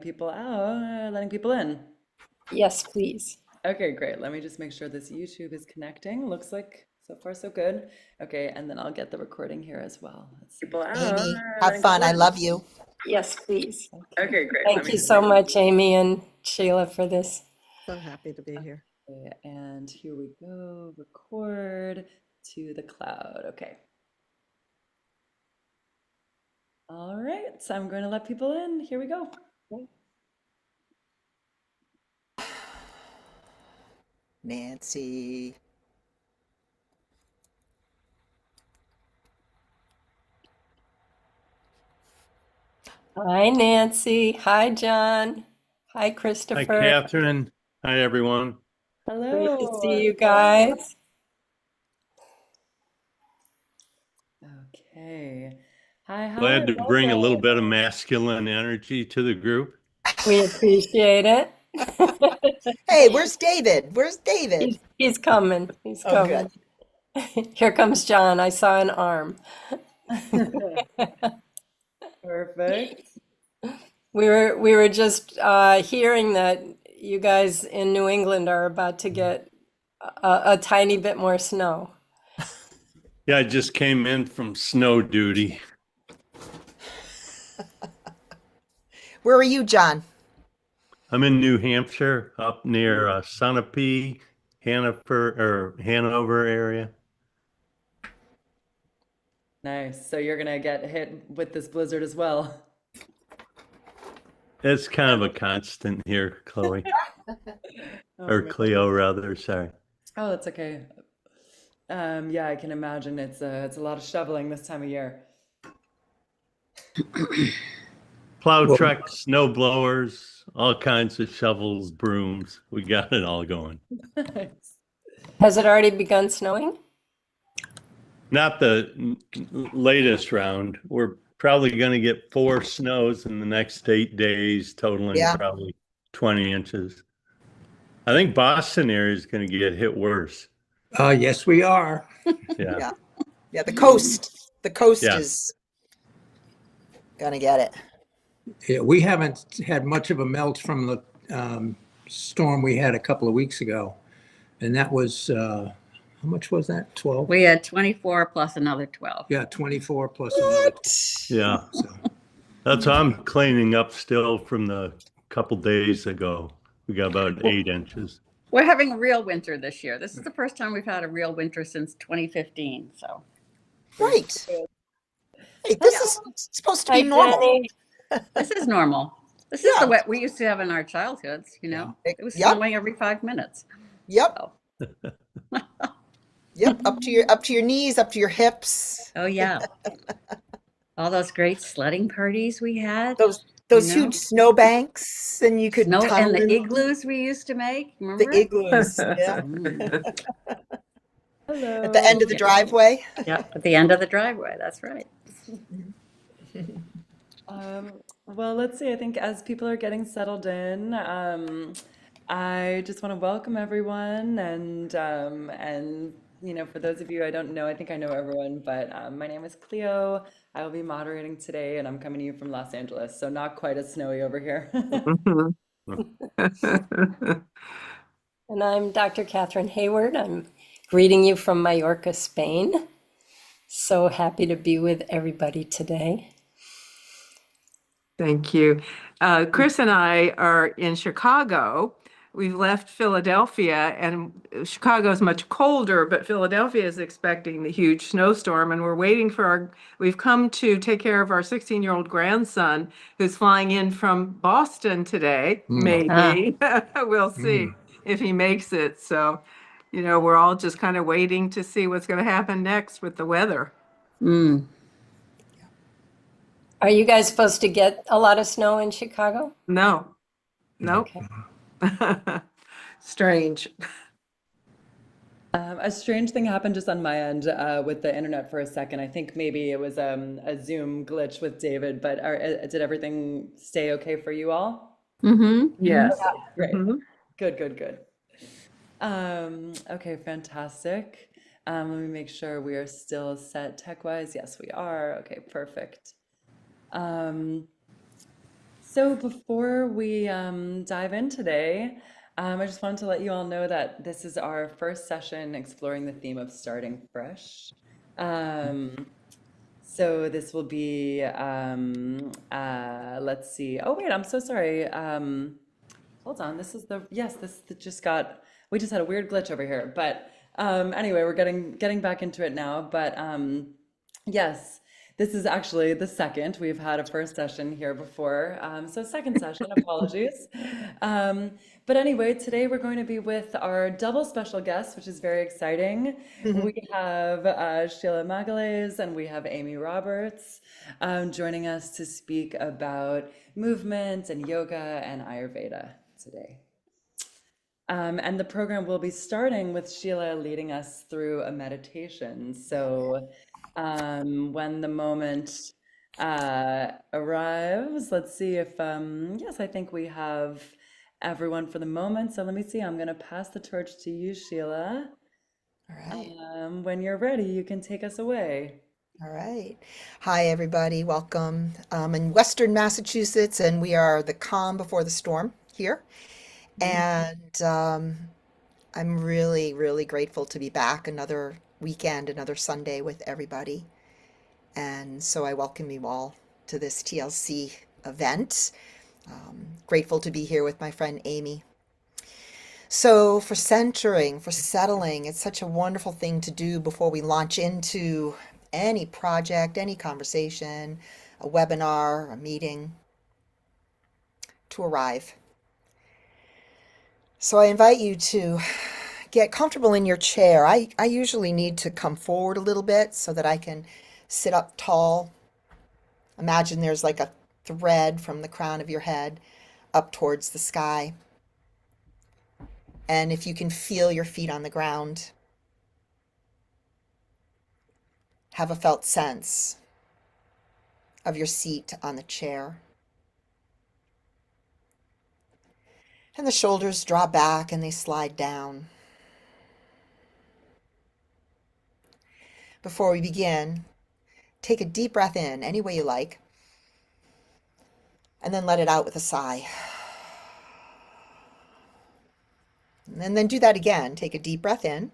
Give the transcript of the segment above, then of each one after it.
People out, letting people in. Yes, please. Okay, great. Let me just make sure this YouTube is connecting. Looks like so far so good. Okay, and then I'll get the recording here as well. Let's see. People out, Amy, have letting fun. people I in. love you. Yes, please. Okay, great. Let Thank me you just so make much, Amy and Sheila, for this. So happy to be here. okay, and here we go. Record to the cloud. Okay. All right, so I'm going to let people in. Here we go. Nancy. Hi, Nancy. Hi, John. Hi, Hi, Christopher. Catherine. Hi, everyone. Great to Hello. see you guys. Okay. Hi, Glad to bring a little welcome. bit of masculine energy to the group. We appreciate it. Hey, where's David? Where's David? He's coming. He's Oh, good. coming. Here comes John. I saw an arm. Perfect. We were just hearing that you guys in New England are about to get a tiny bit more snow. Yeah, I just came in from snow duty. Where are you, John? I'm in New Hampshire, up near Sunapee, Hanover area. Nice. So you're gonna get hit with this blizzard as well. It's kind of a constant here, Chloe, Oh, or man. Cleo, rather. Sorry. Oh, that's okay. Yeah, I can imagine it's a lot of shoveling this time of year. Plow Well, trucks, snow blowers, all kinds of shovels, brooms. We got it all going. Nice. Has it already begun snowing? Not the latest round. We're probably going to get 4 snows in the next 8 days, totaling Yeah. probably 20 inches. I think Boston area is going to get hit worse. yes, we are. Yeah. Yeah. Yeah, the coast. The coast Yeah. is gonna get it. Yeah, we haven't had much of a melt from the storm we had a couple of weeks ago. And that was, how much was that? 12? We had 24 plus another 12. Yeah, 24 plus another 12. Yeah. So, That's what I'm cleaning up still from the couple days ago. We got about 8 inches. We're having a real winter this year. This is the first time we've had a real winter since 2015. So Right. Hey, this is supposed to Hi, be normal. Jenny. this is normal. This is Yeah. the wet we used to have in our childhoods, you know. Yeah. It was Yep. snowing every 5 minutes. Yep. So, Yep. Up to your knees, up to your hips. oh yeah. All those great sledding parties we had. Those You know? huge snow banks, and you could Snow and tunnel the in igloos we used to make. the Remember? igloos. Yeah. Mm. Hello. At the end of the driveway. Yeah, at the end of the driveway. That's right. Well, let's see. I think as people are getting settled in, I just want to welcome everyone, and for those of you I don't know, I think I know everyone, but my name is Cleo. I will be moderating today, and I'm coming to you from Los Angeles, so not quite as snowy over here. And I'm Dr. Catherine Hayward. I'm greeting you from Mallorca, Spain. So happy to be with everybody today. Thank you. Chris and I are in Chicago. We've left Philadelphia, and Chicago is much colder, but Philadelphia is expecting the huge snowstorm, and we're waiting for we've come to take care of our 16-year-old grandson who's flying in from Boston today, maybe. We'll see if he makes it. So, we're all just kind of waiting to see what's going to happen next with the weather. Mm. Are you guys supposed to get a lot of snow in Chicago? No, nope. Okay. Strange. A strange thing happened just on my end with the internet for a second. I think maybe it was a Zoom glitch with David, but did everything stay okay for you all? Mm-hmm. Yes. Great. Mhm. Good. Okay, fantastic. Let me make sure we are still set tech-wise. Yes, we are. Okay, perfect. So before we dive in today, I just wanted to let you all know that this is our first session exploring the theme of starting fresh. Um, so this will be, let's see. Oh wait, I'm so sorry. Hold on. This is the, yes, just got, we just had a weird glitch over here. But anyway, we're getting back into it now. But yes, this is actually the second. We've had a first session here before. So second session, apologies. But anyway, today we're going to be with our double special guest, which is very exciting. We have Sheila Magalhaes and we have Amy Roberts joining us to speak about movement and yoga and Ayurveda today. And the program will be starting with Sheila leading us through a meditation. So when the moment arrives, let's see if, yes, I think we have everyone for the moment. So let me see, I'm going to pass the torch to you, Sheila. All right. When you're ready, you can take us away. All right. Hi, everybody. Welcome. I'm in Western Massachusetts, and we are the calm before the storm here. And I'm really, really grateful to be back another weekend, another Sunday with everybody. And so I welcome you all to this TLC event. Grateful to be here with my friend Amy. So, for centering, for settling, it's such a wonderful thing to do before we launch into any project, any conversation, a webinar, a meeting, to arrive. So, I invite you to get comfortable in your chair. I usually need to come forward a little bit so that I can sit up tall. Imagine there's like a thread from the crown of your head up towards the sky. And if you can feel your feet on the ground, have a felt sense of your seat on the chair. And the shoulders draw back and they slide down. Before we begin, take a deep breath in any way you like, and then let it out with a sigh. And then do that again. Take a deep breath in,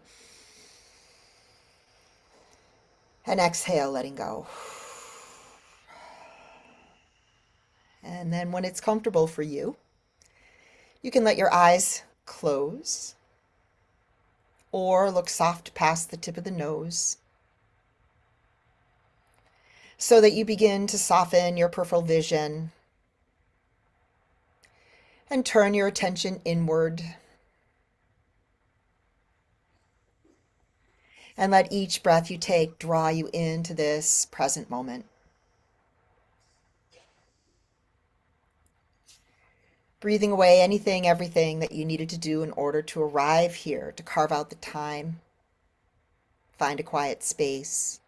and exhale, letting go. And then when it's comfortable for you, you can let your eyes close or look soft past the tip of the nose so that you begin to soften your peripheral vision and turn your attention inward. And let each breath you take draw you into this present moment. Breathing away anything, everything that you needed to do in order to arrive here, to carve out the time, find a quiet space.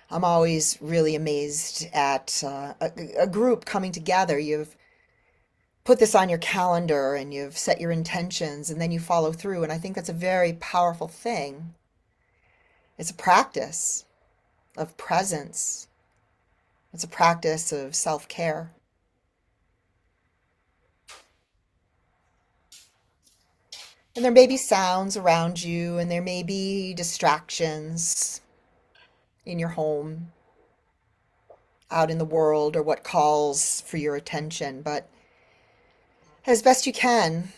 I'm always really amazed at a group coming together. You've put this on your calendar and you've set your intentions and then you follow through. And I think that's a very powerful thing. It's a practice of presence. It's a practice of self-care. And there may be sounds around you, and there may be distractions in your home, out in the world, or what calls for your attention. But as best you can,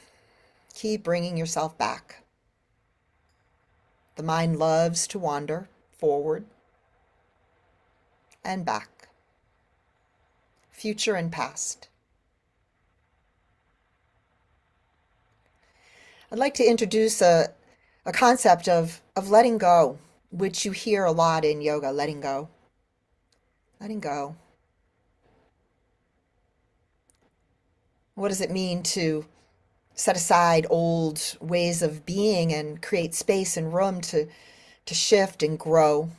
keep bringing yourself back. The mind loves to wander forward and back, future and past. I'd like to introduce a concept of letting go, which you hear a lot in yoga, letting go. Letting go. What does it mean to set aside old ways of being and create space and room to shift and grow?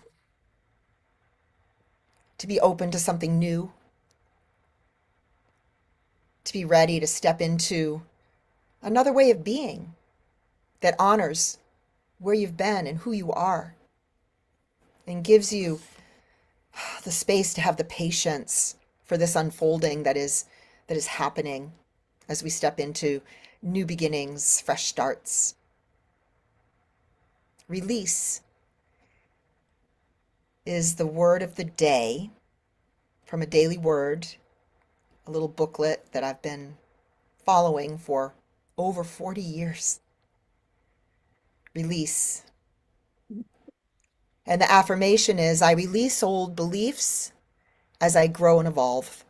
To be open to something new? To be ready to step into another way of being that honors where you've been and who you are, and gives you the space to have the patience for this unfolding that is happening as we step into new beginnings, fresh starts. Release is the word of the day from a daily word, a little booklet that I've been following for over 40 years. Release. And the affirmation is, I release old beliefs as I grow and evolve.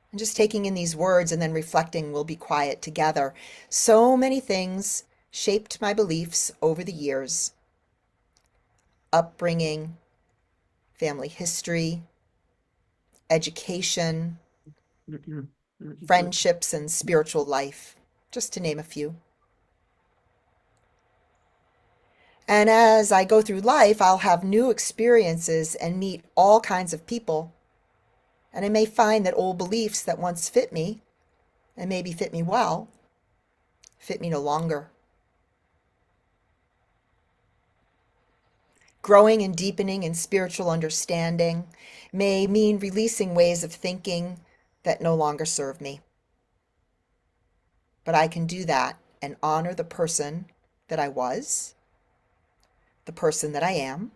And just taking in these words and then reflecting, we'll be quiet together. So many things shaped my beliefs over the years. Upbringing, family history, education, Mm-mm. Mm-mm. friendships, and spiritual life, just to name a few. And as I go through life, I'll have new experiences and meet all kinds of people. And I may find that old beliefs that once fit me, and maybe fit me well, fit me no longer. Growing and deepening in spiritual understanding may mean releasing ways of thinking that no longer serve me. But I can do that and honor the person that I was, the person that I am,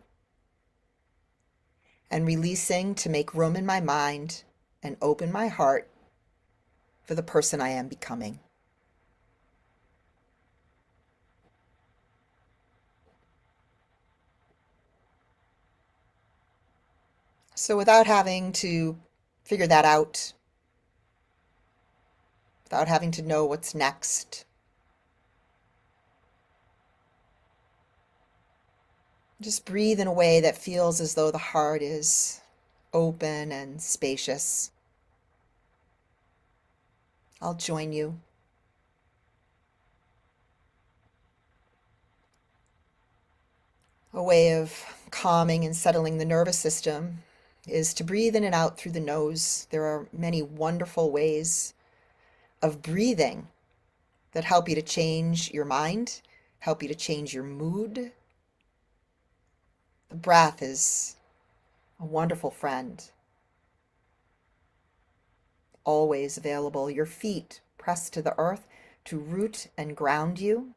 and releasing to make room in my mind and open my heart for the person I am becoming. So without having to figure that out, without having to know what's next, just breathe in a way that feels as though the heart is open and spacious. I'll join you. A way of calming and settling the nervous system is to breathe in and out through the nose. There are many wonderful ways of breathing that help you to change your mind, help you to change your mood. The breath is a wonderful friend, always available. Your feet pressed to the earth to root and ground you.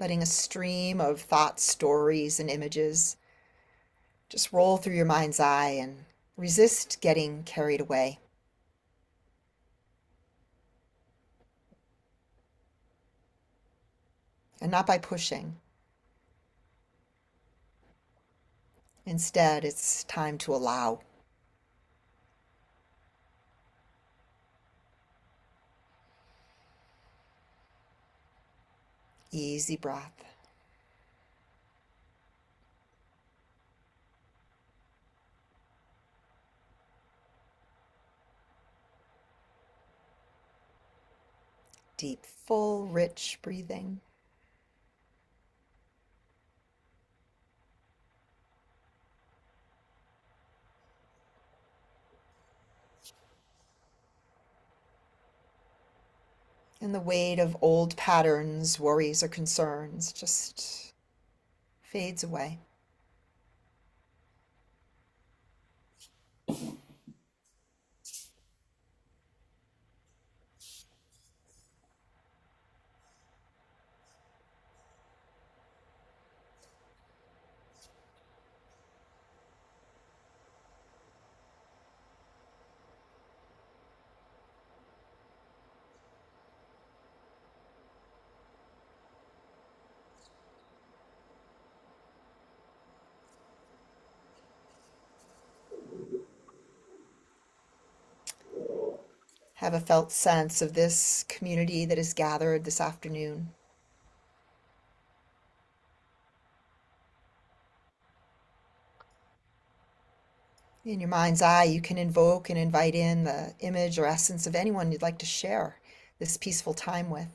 Letting a stream of thoughts, stories, and images just roll through your mind's eye and resist getting carried away. And not by pushing. Instead, it's time to allow. Easy breath. Deep, full, rich breathing. And the weight of old patterns, worries, or concerns just fades away. Have a felt sense of this community that is gathered this afternoon. In your mind's eye, you can invoke and invite in the image or essence of anyone you'd like to share this peaceful time with.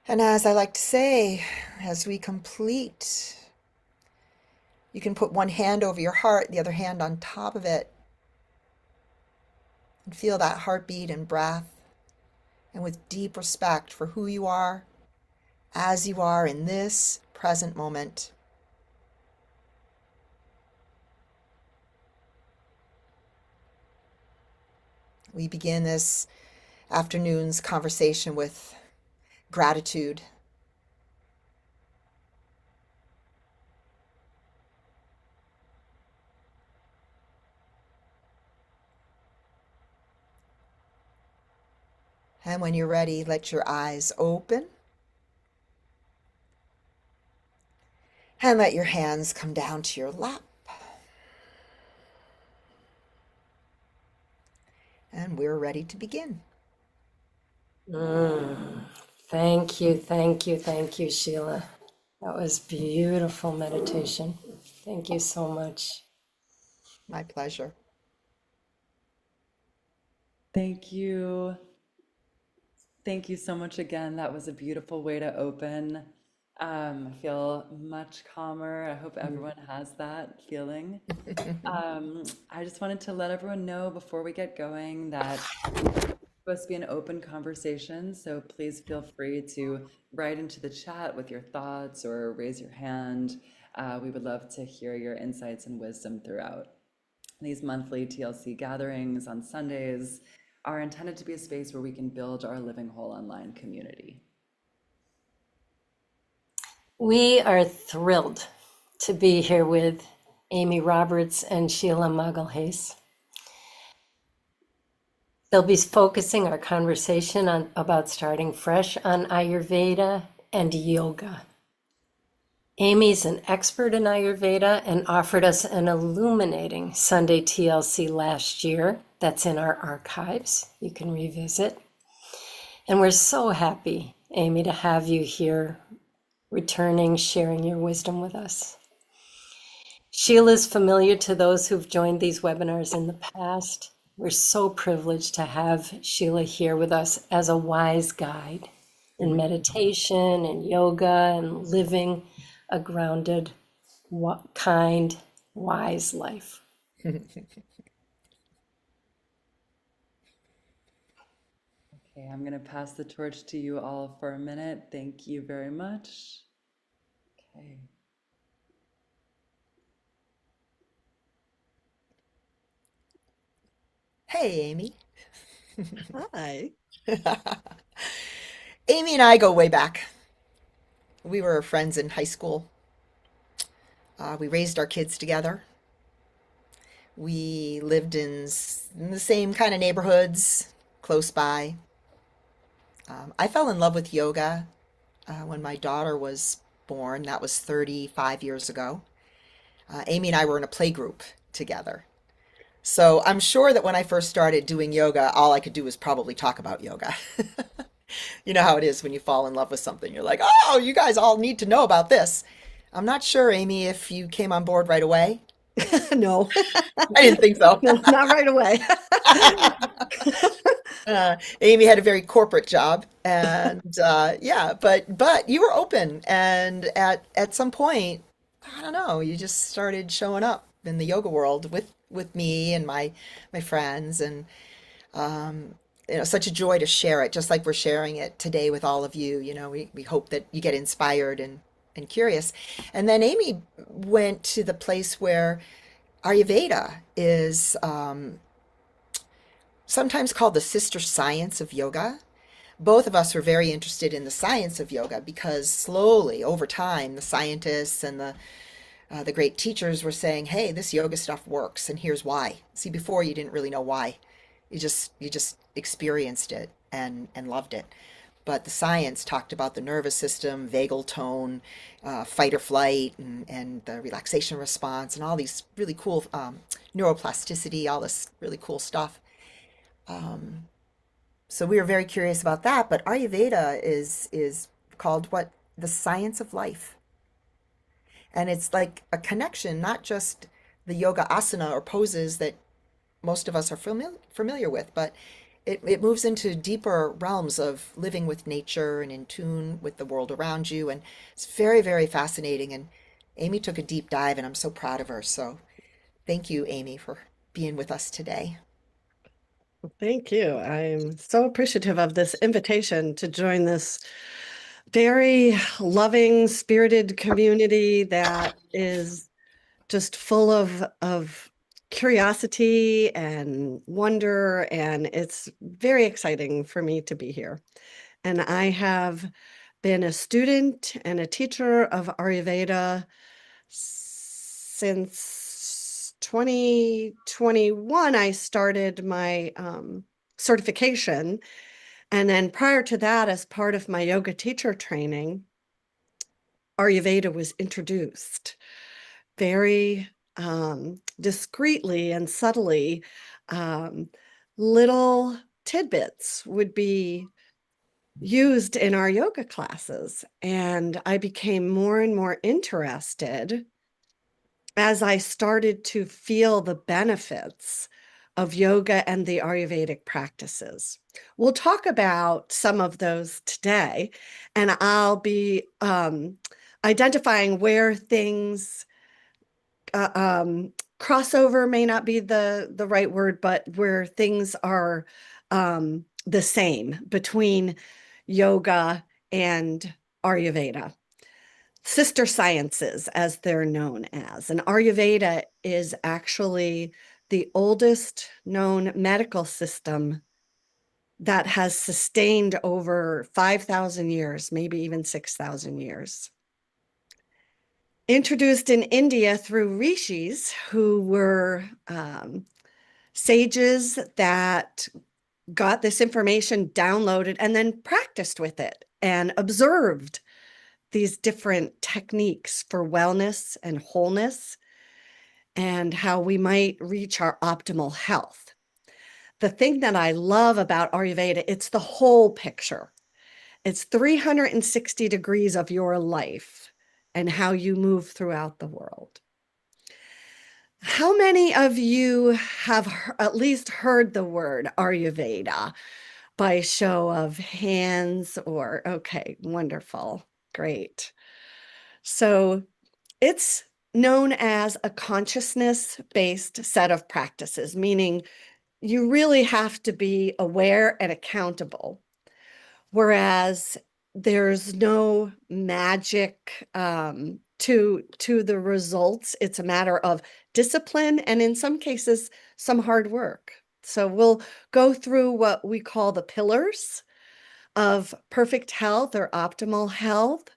And as I like to say, as we complete You can put one hand over your heart, the other hand on top of it, and feel that heartbeat and breath. And with deep respect for who you are, as you are in this present moment. We begin this afternoon's conversation with gratitude. And when you're ready, let your eyes open and let your hands come down to your lap. And we're ready to begin. Thank you, thank you, thank you, Sheila. That was beautiful meditation. Thank you so much. My pleasure. Thank you. Thank you so much again. That was a beautiful way to open. I feel much calmer. I hope everyone has that feeling. I just wanted to let everyone know before we get going that it's supposed to be an open conversation, so please feel free to write into the chat with your thoughts or raise your hand. We would love to hear your insights and wisdom throughout. These monthly TLC gatherings on Sundays are intended to be a space where we can build our living whole online community. We are thrilled to be here with Amy Roberts and Sheila Magalhaes. They'll be focusing our conversation on about starting fresh on Ayurveda and yoga. Amy's an expert in Ayurveda and offered us an illuminating Sunday TLC last year. That's in our archives. You can revisit. And we're so happy, Amy, to have you here, returning, sharing your wisdom with us. Sheila's familiar to those who've joined these webinars in the past. We're so privileged to have Sheila here with us as a wise guide in meditation and yoga and living a grounded, kind, wise life. Okay, I'm going to pass the torch to you all for a minute. Thank you very much. Okay. Hey, Amy. Hi. Amy and I go way back. We were friends in high school. We raised our kids together. We lived in the same kind of neighborhoods close by. I fell in love with yoga when my daughter was born. That was 35 years ago. Amy and I were in a play group together. So I'm sure that when I first started doing yoga, all I could do was probably talk about yoga. You know how it is when you fall in love with something. You're like, oh, you guys all need to know about this. I'm not sure, Amy, if you came on board right away. No, I didn't think so. no, not right away. Amy had a very corporate job, and yeah, but you were open, and at some point, I don't know, you just started showing up in the yoga world with me and my friends, and such a joy to share it, just like we're sharing it today with all of you. We hope that you get inspired and curious. And then Amy went to the place where Ayurveda is sometimes called the sister science of yoga. Both of us were very interested in the science of yoga because slowly over time, the scientists and the great teachers were saying, "Hey, this yoga stuff works, and here's why." See, before you didn't really know why. You just experienced it and loved it. But the science talked about the nervous system, vagal tone, fight or flight, and the relaxation response, and all these really cool neuroplasticity, all this really cool stuff. So we were very curious about that. But Ayurveda is called what? The science of life. And it's like a connection, not just the yoga asana or poses that most of us are familiar with, but it moves into deeper realms of living with nature and in tune with the world around you. And it's very, very fascinating. And Amy took a deep dive, and I'm so proud of her. So thank you, Amy, for being with us today. Thank you. I'm so appreciative of this invitation to join this very loving, spirited community that is just full of curiosity and wonder, and it's very exciting for me to be here. And I have been a student and a teacher of Ayurveda since 2021. I started my certification. And then prior to that, as part of my yoga teacher training, Ayurveda was introduced very discreetly and subtly. Um, Little tidbits would be used in our yoga classes. And I became more and more interested as I started to feel the benefits of yoga and the Ayurvedic practices. We'll talk about some of those today, and I'll be identifying where things crossover may not be the right word, but where things are the same between yoga and Ayurveda. Sister sciences, as they're known as. And Ayurveda is actually the oldest known medical system that has sustained over 5,000 years, maybe even 6,000 years. Introduced in India through rishis, who were sages that got this information downloaded and then practiced with it and observed these different techniques for wellness and wholeness and how we might reach our optimal health. The thing that I love about Ayurveda, it's the whole picture. It's 360 degrees of your life and how you move throughout the world. How many of you have at least heard the word Ayurveda by show of hands? Or, okay, wonderful, great. So it's known as a consciousness-based set of practices, meaning you really have to be aware and accountable. Whereas there's no magic to the results. It's a matter of discipline and in some cases, some hard work. So we'll go through what we call the pillars of perfect health or optimal health.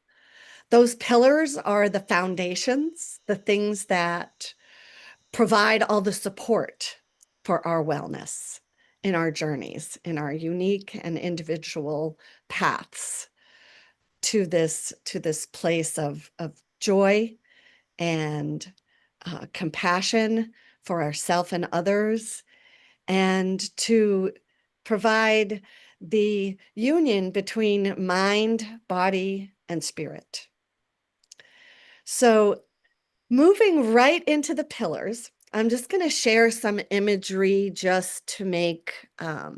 Those pillars are the foundations, the things that provide all the support for our wellness in our journeys, in our unique and individual paths to this place of joy and compassion for ourselves and others, and to provide the union between mind, body, and spirit. So moving right into the pillars, I'm just going to share some imagery just to make the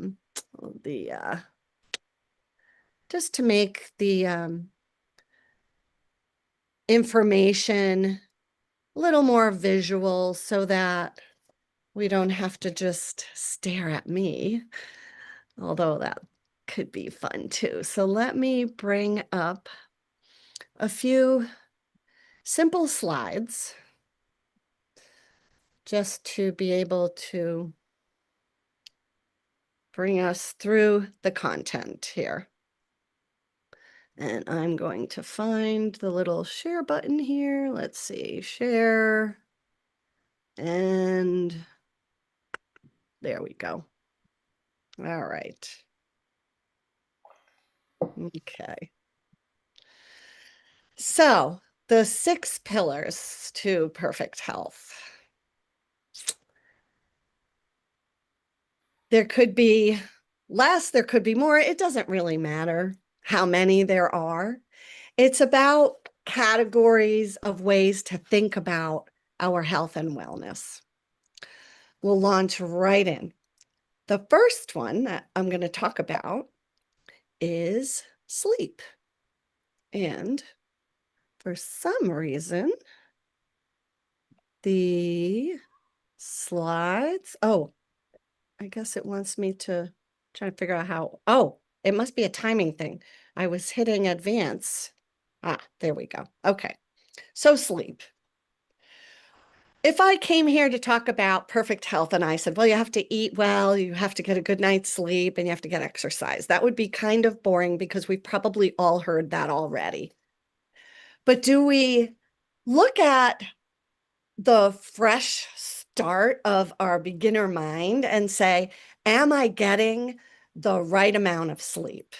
information a little more visual so that we don't have to just stare at me, although that could be fun too. So let me bring up a few simple slides just to be able to bring us through the content here. And I'm going to find the little share button here. Let's see, share. And there we go. All right. Okay. So the 6 pillars to perfect health. There could be less, there could be more. It doesn't really matter how many there are. It's about categories of ways to think about our health and wellness. We'll launch right in. The first one that I'm going to talk about is sleep. And for some reason, the slides. Oh, I guess it wants me to try to figure out how. Oh, it must be a timing thing. I was hitting advance. Ah, there we go. Okay. So sleep. If I came here to talk about perfect health and I said, well, you have to eat well, you have to get a good night's sleep, and you have to get exercise, that would be kind of boring because we've probably all heard that already. But do we look at the fresh start of our beginner mind and say, am I getting the right amount of sleep?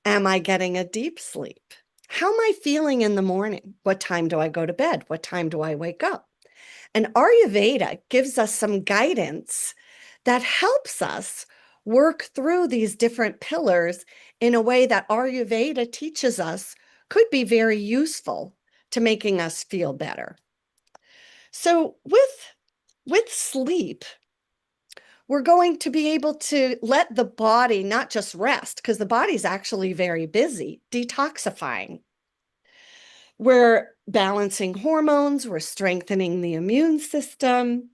Am I getting a deep sleep? How am I feeling in the morning? What time do I go to bed? What time do I wake up? And Ayurveda gives us some guidance that helps us work through these different pillars in a way that Ayurveda teaches us could be very useful to making us feel better. So with sleep, we're going to be able to let the body not just rest, because the body's actually very busy detoxifying. We're balancing hormones, we're strengthening the immune system,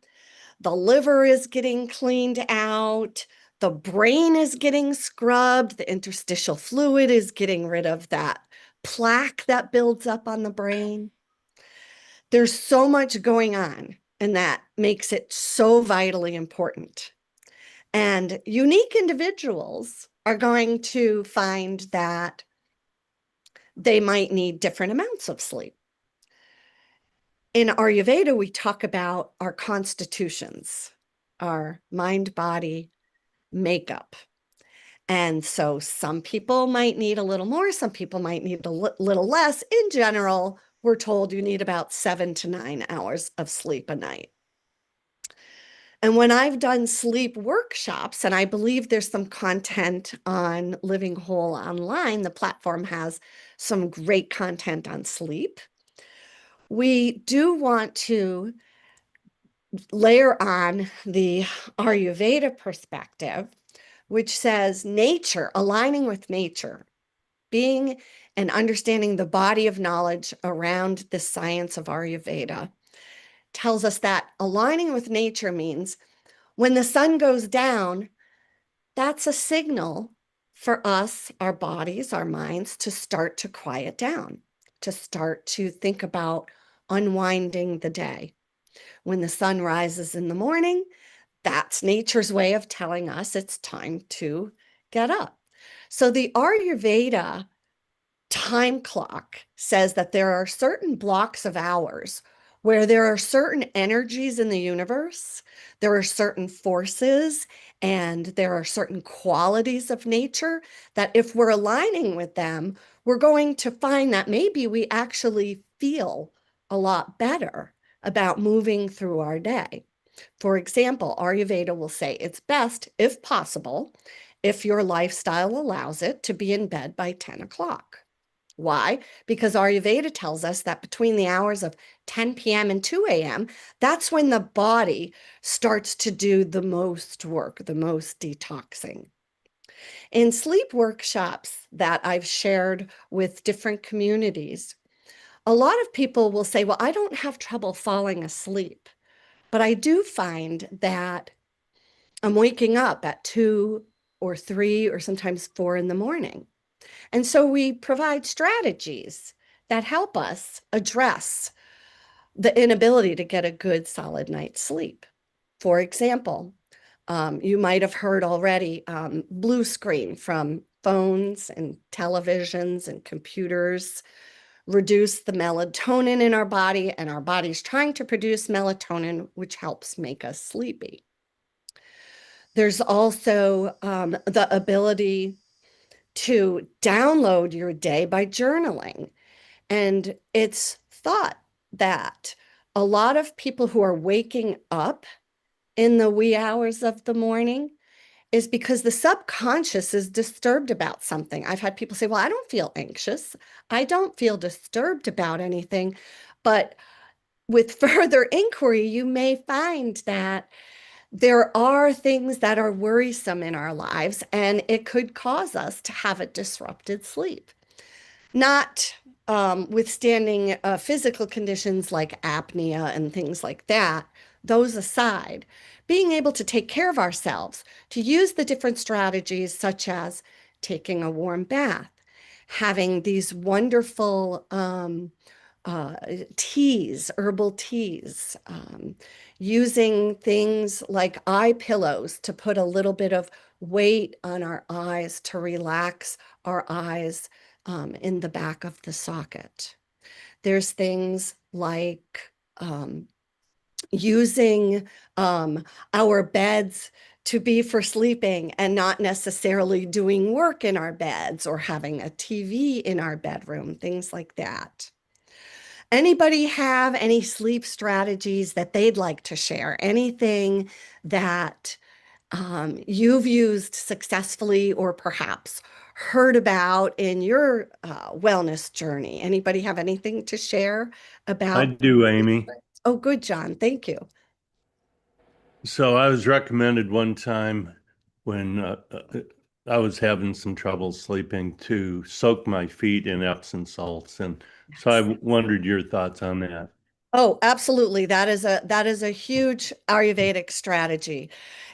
the liver is getting cleaned out, the brain is getting scrubbed, the interstitial fluid is getting rid of that plaque that builds up on the brain. There's so much going on, and that makes it so vitally important. And unique individuals are going to find that they might need different amounts of sleep. In Ayurveda, we talk about our constitutions, our mind body makeup. And so some people might need a little more, some people might need a little less. In general, we're told you need about 7 to 9 hours of sleep a night. And when I've done sleep workshops, and I believe there's some content on Living Whole online, the platform has some great content on sleep. We do want to layer on the Ayurveda perspective, which says nature, aligning with nature, being and understanding the body of knowledge around the science of Ayurveda, tells us that aligning with nature means when the sun goes down, that's a signal for us, our bodies, our minds, to start to quiet down, to start to think about unwinding the day. When the sun rises in the morning, that's nature's way of telling us it's time to get up. So the Ayurveda time clock says that there are certain blocks of hours where there are certain energies in the universe, there are certain forces, and there are certain qualities of nature that if we're aligning with them, we're going to find that maybe we actually feel a lot better about moving through our day. For example, Ayurveda will say it's best, if possible, if your lifestyle allows it, to be in bed by 10 o'clock. Why? Because Ayurveda tells us that between the hours of 10 p.m. and 2 a.m., that's when the body starts to do the most work, the most detoxing. In sleep workshops that I've shared with different communities, a lot of people will say, well, I don't have trouble falling asleep, but I do find that I'm waking up at 2 or 3 or sometimes 4 in the morning. And so we provide strategies that help us address the inability to get a good solid night's sleep. For example, you might have heard already blue screen from phones and televisions and computers reduce the melatonin in our body, and our body's trying to produce melatonin, which helps make us sleepy. There's also the ability to download your day by journaling. And it's thought that a lot of people who are waking up in the wee hours of the morning is because the subconscious is disturbed about something. I've had people say, well, I don't feel anxious. I don't feel disturbed about anything. But with further inquiry, you may find that there are things that are worrisome in our lives, and it could cause us to have a disrupted sleep. Not withstanding physical conditions like apnea and things like that, those aside, being able to take care of ourselves, to use the different strategies such as taking a warm bath, having these wonderful teas, herbal teas, using things like eye pillows to put a little bit of weight on our eyes to relax our eyes in the back of the socket. There's things like using our beds to be for sleeping and not necessarily doing work in our beds or having a TV in our bedroom, things like that. Anybody have any sleep strategies that they'd like to share? Anything that you've used successfully or perhaps heard about in your wellness journey? Anybody have anything to share I about? do, Amy. Oh, good, John. Thank you. So I was recommended one time when I was having some trouble sleeping to soak my feet in Epsom salts. And so I wondered your thoughts on that. Oh, absolutely. That is a huge Ayurvedic strategy.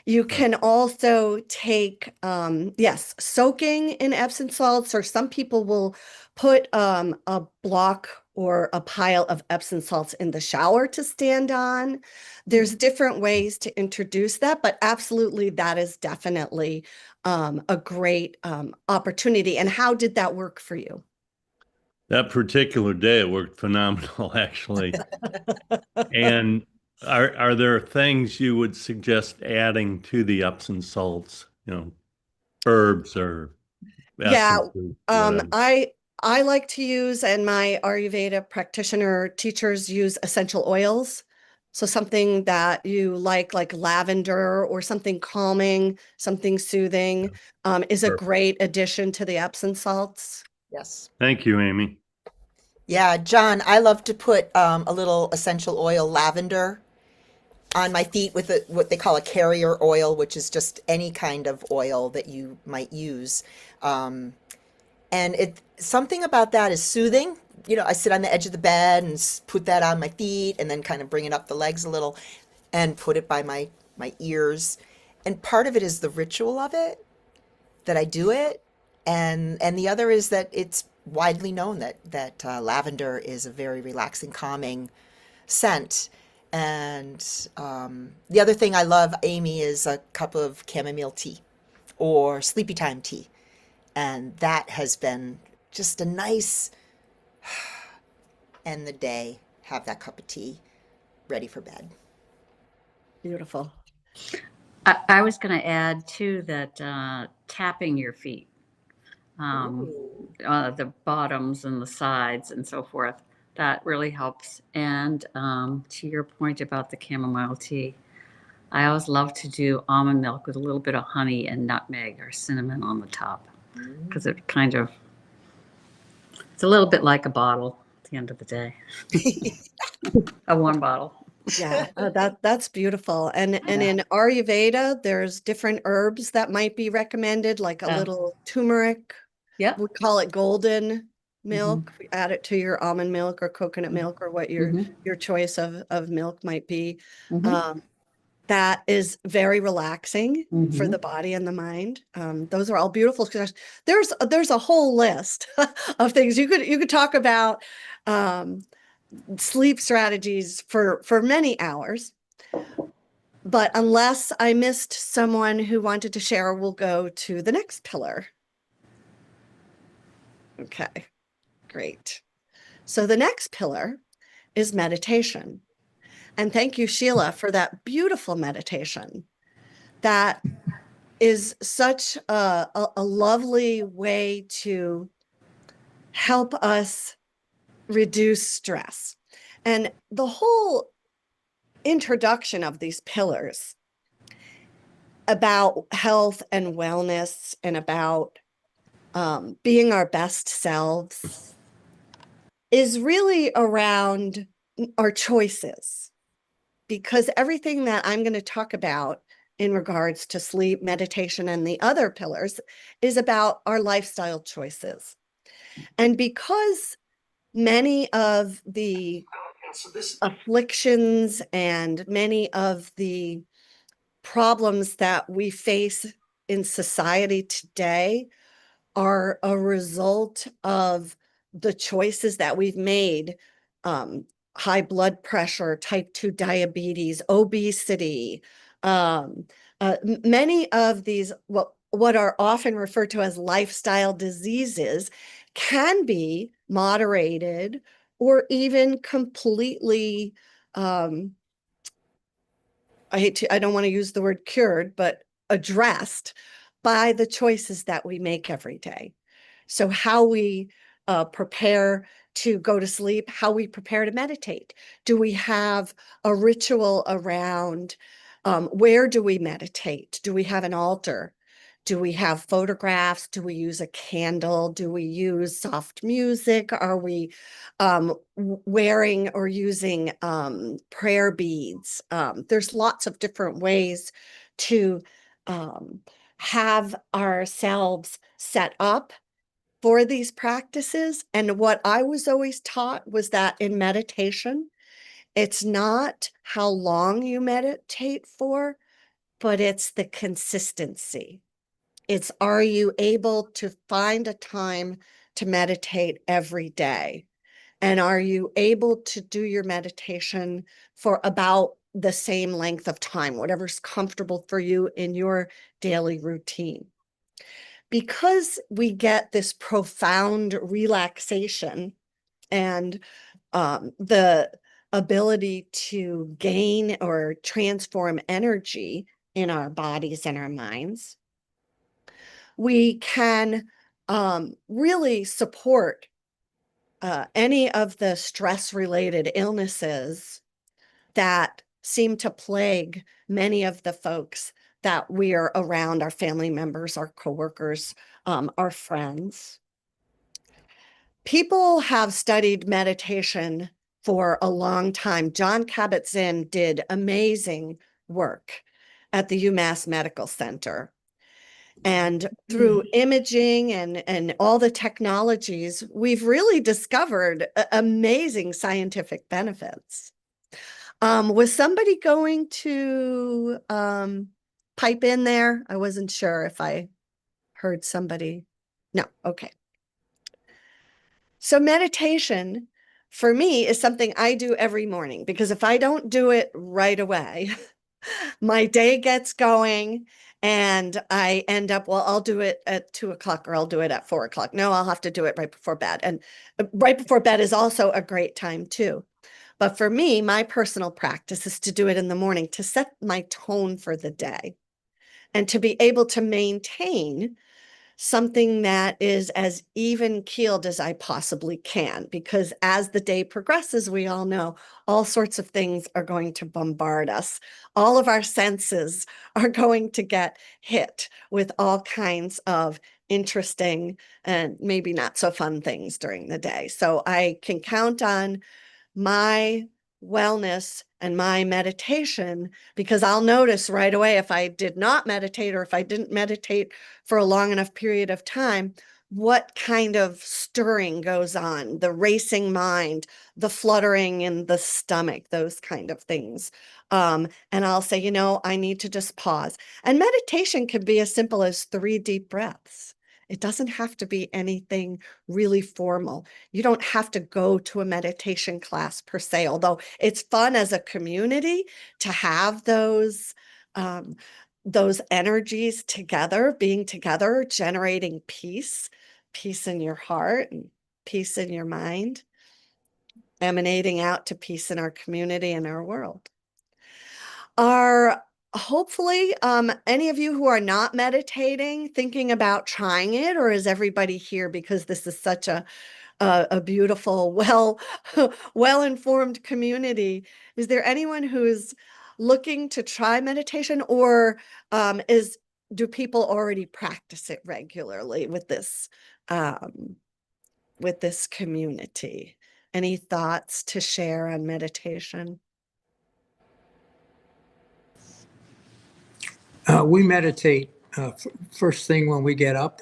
You can also take, yes, soaking in Epsom salts, or some people will put a block or a pile of Epsom salts in the shower to stand on. There's different ways to introduce that, but absolutely, that is definitely a great opportunity. And how did that work for you? That particular day, it worked phenomenal, actually. And are there things you would suggest adding to the Epsom salts? Herbs or Yeah, essences, whatever. I like to use, and my Ayurveda practitioner teachers use essential oils. So something that you like lavender or something calming, something soothing, is a Perfect. great addition to the Epsom salts. Yes. Thank you, Amy. Yeah, John, I love to put a little essential oil, lavender, on my feet with what they call a carrier oil, which is just any kind of oil that you might use. Um, and it something about that is soothing. I sit on the edge of the bed and put that on my feet, and then kind of bring it up the legs a little, and put it by my ears. And part of it is the ritual of it, that I do it, and the other is that it's widely known that lavender is a very relaxing, calming scent. And the other thing I love, Amy, is a cup of chamomile tea or sleepy time tea. And that has been just a nice end the day, have that cup of tea ready for bed. Beautiful. I was going to add too that tapping your feet, the bottoms and the sides and so forth, that really helps. And to your point about the chamomile tea, I always love to do almond milk with a little bit of honey and nutmeg or cinnamon on the top because it's a little bit like a bottle at the end of the day, a warm bottle. Yeah, that's beautiful. And in Ayurveda, there's different herbs that might be recommended, like a little turmeric. Yep. We call it golden milk. We add it to your almond milk or coconut milk or what your choice of milk might be. That is very relaxing for the body and the mind. Those are all beautiful suggestions. There's a whole list of things you could talk about. Sleep strategies for many hours. But unless I missed someone who wanted to share, we'll go to the next pillar. Okay, great. So the next pillar is meditation. And thank you, Sheila, for that beautiful meditation. That is such a lovely way to help us reduce stress. And the whole introduction of these pillars about health and wellness and about being our best selves is really around our choices, because everything that I'm going to talk about in regards to sleep, meditation, and the other pillars is about our lifestyle choices. And because many of the afflictions and many of the problems that we face in society today are a result of the choices that we've made. High blood pressure, type 2 diabetes, obesity, many of these, what are often referred to as lifestyle diseases, can be moderated or even completely, I don't want to use the word cured, but addressed by the choices that we make every day. So how we prepare to go to sleep, how we prepare to meditate. Do we have a ritual around where do we meditate? Do we have an altar? Do we have photographs? Do we use a candle? Do we use soft music? Are we wearing or using prayer beads? There's lots of different ways to have ourselves set up for these practices. And what I was always taught was that in meditation, it's not how long you meditate for, but it's the consistency. It's, are you able to find a time to meditate every day? And are you able to do your meditation for about the same length of time, whatever's comfortable for you in your daily routine? Because we get this profound relaxation and the ability to gain or transform energy in our bodies and our minds, we can really support any of the stress-related illnesses that seem to plague many of the folks that we are around, our family members, our coworkers, our friends. People have studied meditation for a long time. John Kabat-Zinn did amazing work at the UMass Medical Center. And through imaging and all the technologies, we've really discovered amazing scientific benefits. Was somebody going to pipe in there? I wasn't sure if I heard somebody. No, okay. So meditation for me is something I do every morning, because if I don't do it right away, my day gets going and I end up, well, I'll do it at 2 o'clock or I'll do it at 4 o'clock. No, I'll have to do it right before bed. And right before bed is also a great time too. But for me, my personal practice is to do it in the morning to set my tone for the day and to be able to maintain something that is as even keeled as I possibly can, because as the day progresses, we all know all sorts of things are going to bombard us. All of our senses are going to get hit with all kinds of interesting and maybe not so fun things during the day. So I can count on my wellness and my meditation, because I'll notice right away if I did not meditate or if I didn't meditate for a long enough period of time, what kind of stirring goes on, the racing mind, the fluttering in the stomach, those kind of things. And I'll say, you know, I need to just pause. And meditation can be as simple as 3 deep breaths. It doesn't have to be anything really formal. You don't have to go to a meditation class per se, although it's fun as a community to have those energies together, being together, generating peace in your heart and peace in your mind, emanating out to peace in our community and our world. Are hopefully any of you who are not meditating thinking about trying it, or is everybody here because this is such a beautiful, well-informed community? Is there anyone who's looking to try meditation, or do people already practice it regularly with this community? Any thoughts to share on meditation? We meditate first thing when we get up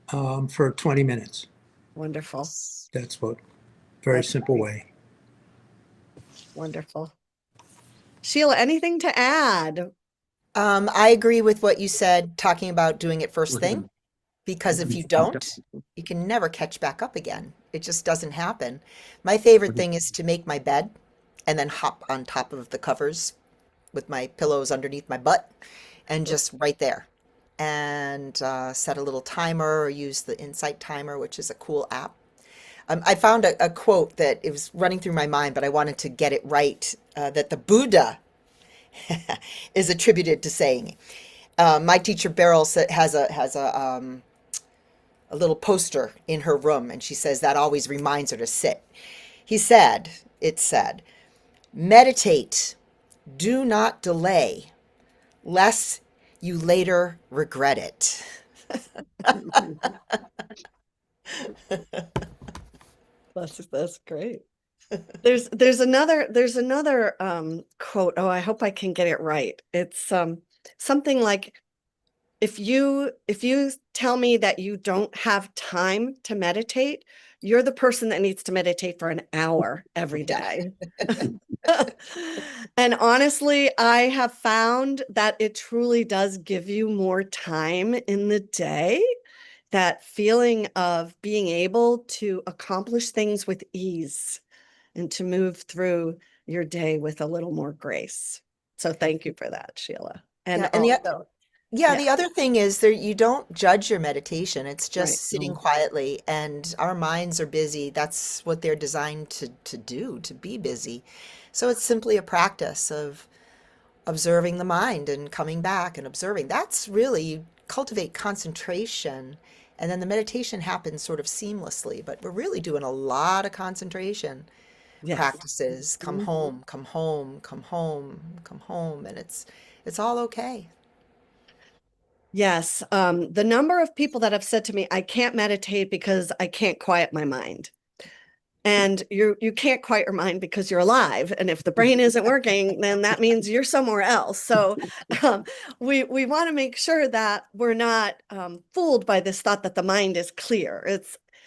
for 20 minutes. Wonderful. That's what Very That's simple great. way. Wonderful. Sheila, anything to add? I agree with what you said, talking about doing it first thing, because if you don't, you can never catch back up again. It just doesn't happen. My favorite thing is to make my bed and then hop on top of the covers with my pillows underneath my butt and just right there. And set a little timer or use the Insight Timer, which is a cool app. I found a quote that it was running through my mind, but I wanted to get it right, that the Buddha is attributed to saying. My teacher Beryl has a little poster in her room, and she says that always reminds her to sit. It said, meditate, do not delay, lest you later regret it. That's great. There's another quote. Oh, I hope I can get it right. It's something like, if you tell me that you don't have time to meditate, you're the person that needs to meditate for an hour every day. And honestly, I have found that it truly does give you more time in the day. That feeling of being able to accomplish things with ease and to move through your day with a little more grace. So thank you for that, Sheila. And Yeah, and also, yeah, yeah, the other thing is there you don't judge your meditation. It's right. just sitting quietly, and our minds are busy. That's what they're designed to do, to be busy. So it's simply a practice of observing the mind and coming back and observing. That's really, you cultivate concentration, and then the meditation happens sort of seamlessly, but we're really doing a lot of concentration Yes. practices. Come Mhm. home, come home, come home, come home, and it's all okay. Yes. The number of people that have said to me, I can't meditate because I can't quiet my mind. And you can't quiet your mind because you're alive. And if the brain isn't working, then that means you're somewhere else. So we want to make sure that we're not fooled by this thought that the mind is clear.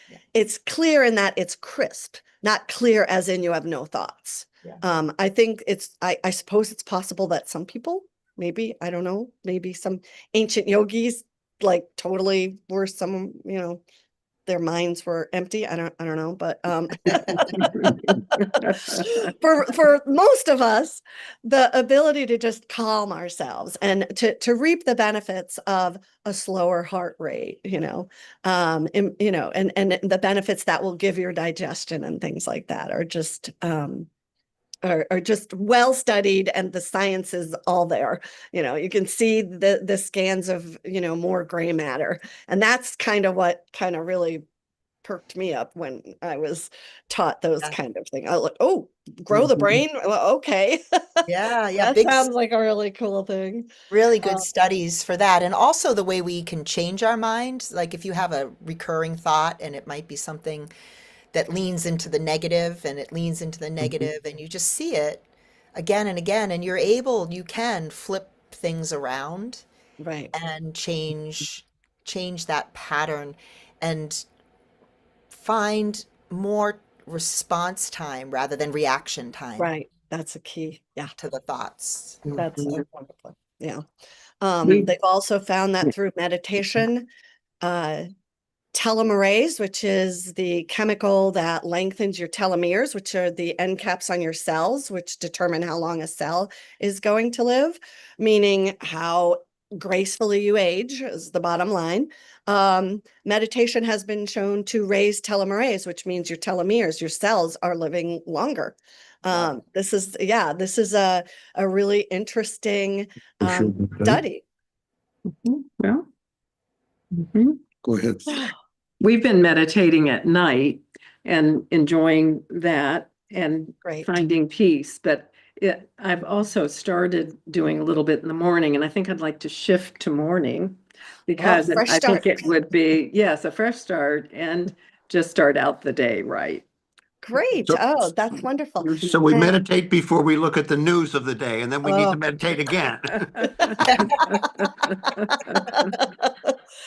Yeah. It's clear in that it's crisp, not clear as in you have no thoughts. Yeah. I think I suppose it's possible that some people, maybe, I don't know, maybe some ancient yogis like totally were some, their minds were empty. I don't know, but for most of us, the ability to just calm ourselves and to reap the benefits of a slower heart rate, and the benefits that will give your digestion and things like that are just well studied, and the science is all there. You can see the scans of more gray matter, and that's kind of what kind of really perked me up when I was taught those Yeah. kind of things. I was like, oh, grow the brain? Well, okay. Yeah, yeah, That sounds like a really cool thing. really good Um, studies for that. And also the way we can change our mind. Like if you have a recurring thought and it might be something that leans into the negative and it leans into the negative and you just see it again and again and you can flip things around right, and change that pattern and find more response time rather than reaction time right. That's a key. Yeah, to the thoughts. that's wonderful. Yeah. We They've also found that through meditation, uh, telomerase, which is the chemical that lengthens your telomeres, which are the end caps on your cells, which determine how long a cell is going to live, meaning how gracefully you age is the bottom line. Meditation has been shown to raise telomerase, which means your telomeres, your cells are living longer. This is a really interesting study. well, mhm. Go ahead. We've been meditating at night and enjoying that and Great. finding peace. But I've also started doing a little bit in the morning, and I think I'd like to shift to morning because Fresh I think start. it would be, yes, a fresh start and just start out the day right. Great. So- Oh, that's wonderful. So we And- meditate before we look at the news of the day, and then we need Oh. to meditate again.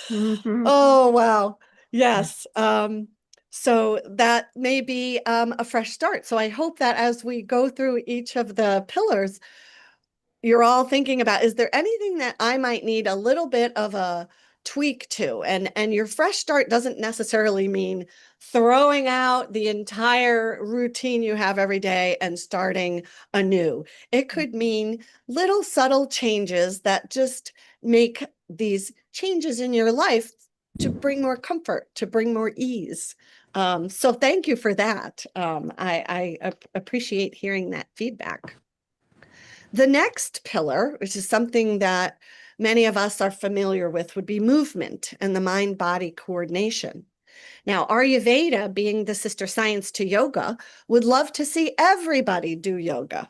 Mhm. Oh, wow. Yes. So that may be a fresh start. So I hope that as we go through each of the pillars, you're all thinking about, is there anything that I might need a little bit of a tweak to? And your fresh start doesn't necessarily mean throwing out the entire routine you have every day and starting anew. It could mean little subtle changes that just make these changes in your life to bring more comfort, to bring more ease. So thank you for that. I appreciate hearing that feedback. The next pillar, which is something that many of us are familiar with, would be movement and the mind-body coordination. Now, Ayurveda, being the sister science to yoga, would love to see everybody do yoga.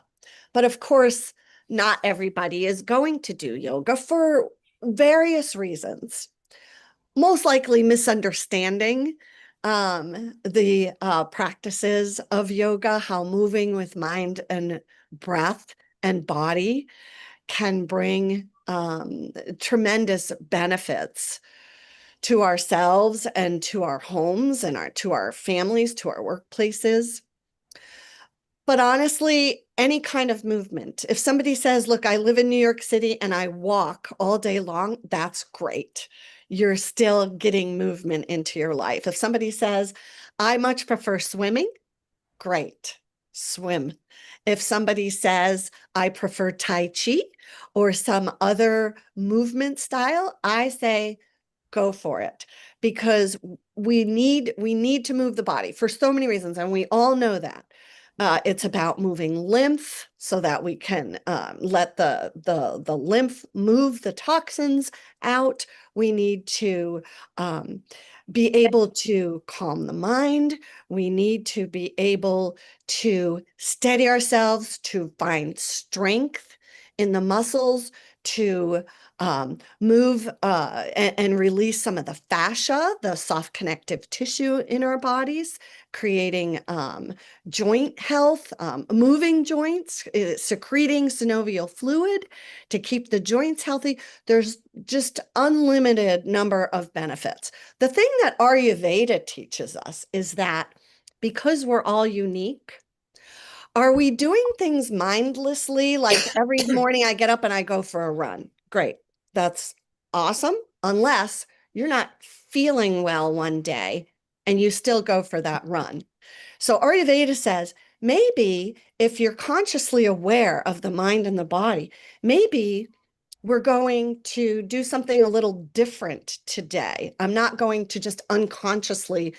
But of course, not everybody is going to do yoga for various reasons. Most likely misunderstanding the practices of yoga, how moving with mind and breath and body can bring tremendous benefits to ourselves and to our homes and to our families, to our workplaces. But honestly, any kind of movement. If somebody says, look, I live in New York City and I walk all day long, that's great. You're still getting movement into your life. If somebody says, I much prefer swimming, great, swim. If somebody says, I prefer Tai Chi or some other movement style, I say, go for it, because we need to move the body for so many reasons, and we all know that. It's about moving lymph so that we can let the lymph move the toxins out. We need to be able to calm the mind. We need to be able to steady ourselves, to find strength in the muscles, to move and release some of the fascia, the soft connective tissue in our bodies, creating joint health, moving joints, secreting synovial fluid to keep the joints healthy. There's just unlimited number of benefits. The thing that Ayurveda teaches us is that because we're all unique, are we doing things mindlessly? Like every morning I get up and I go for a run. Great. That's awesome. Unless you're not feeling well one day and you still go for that run. So Ayurveda says, maybe if you're consciously aware of the mind and the body, maybe we're going to do something a little different today. I'm not going to just unconsciously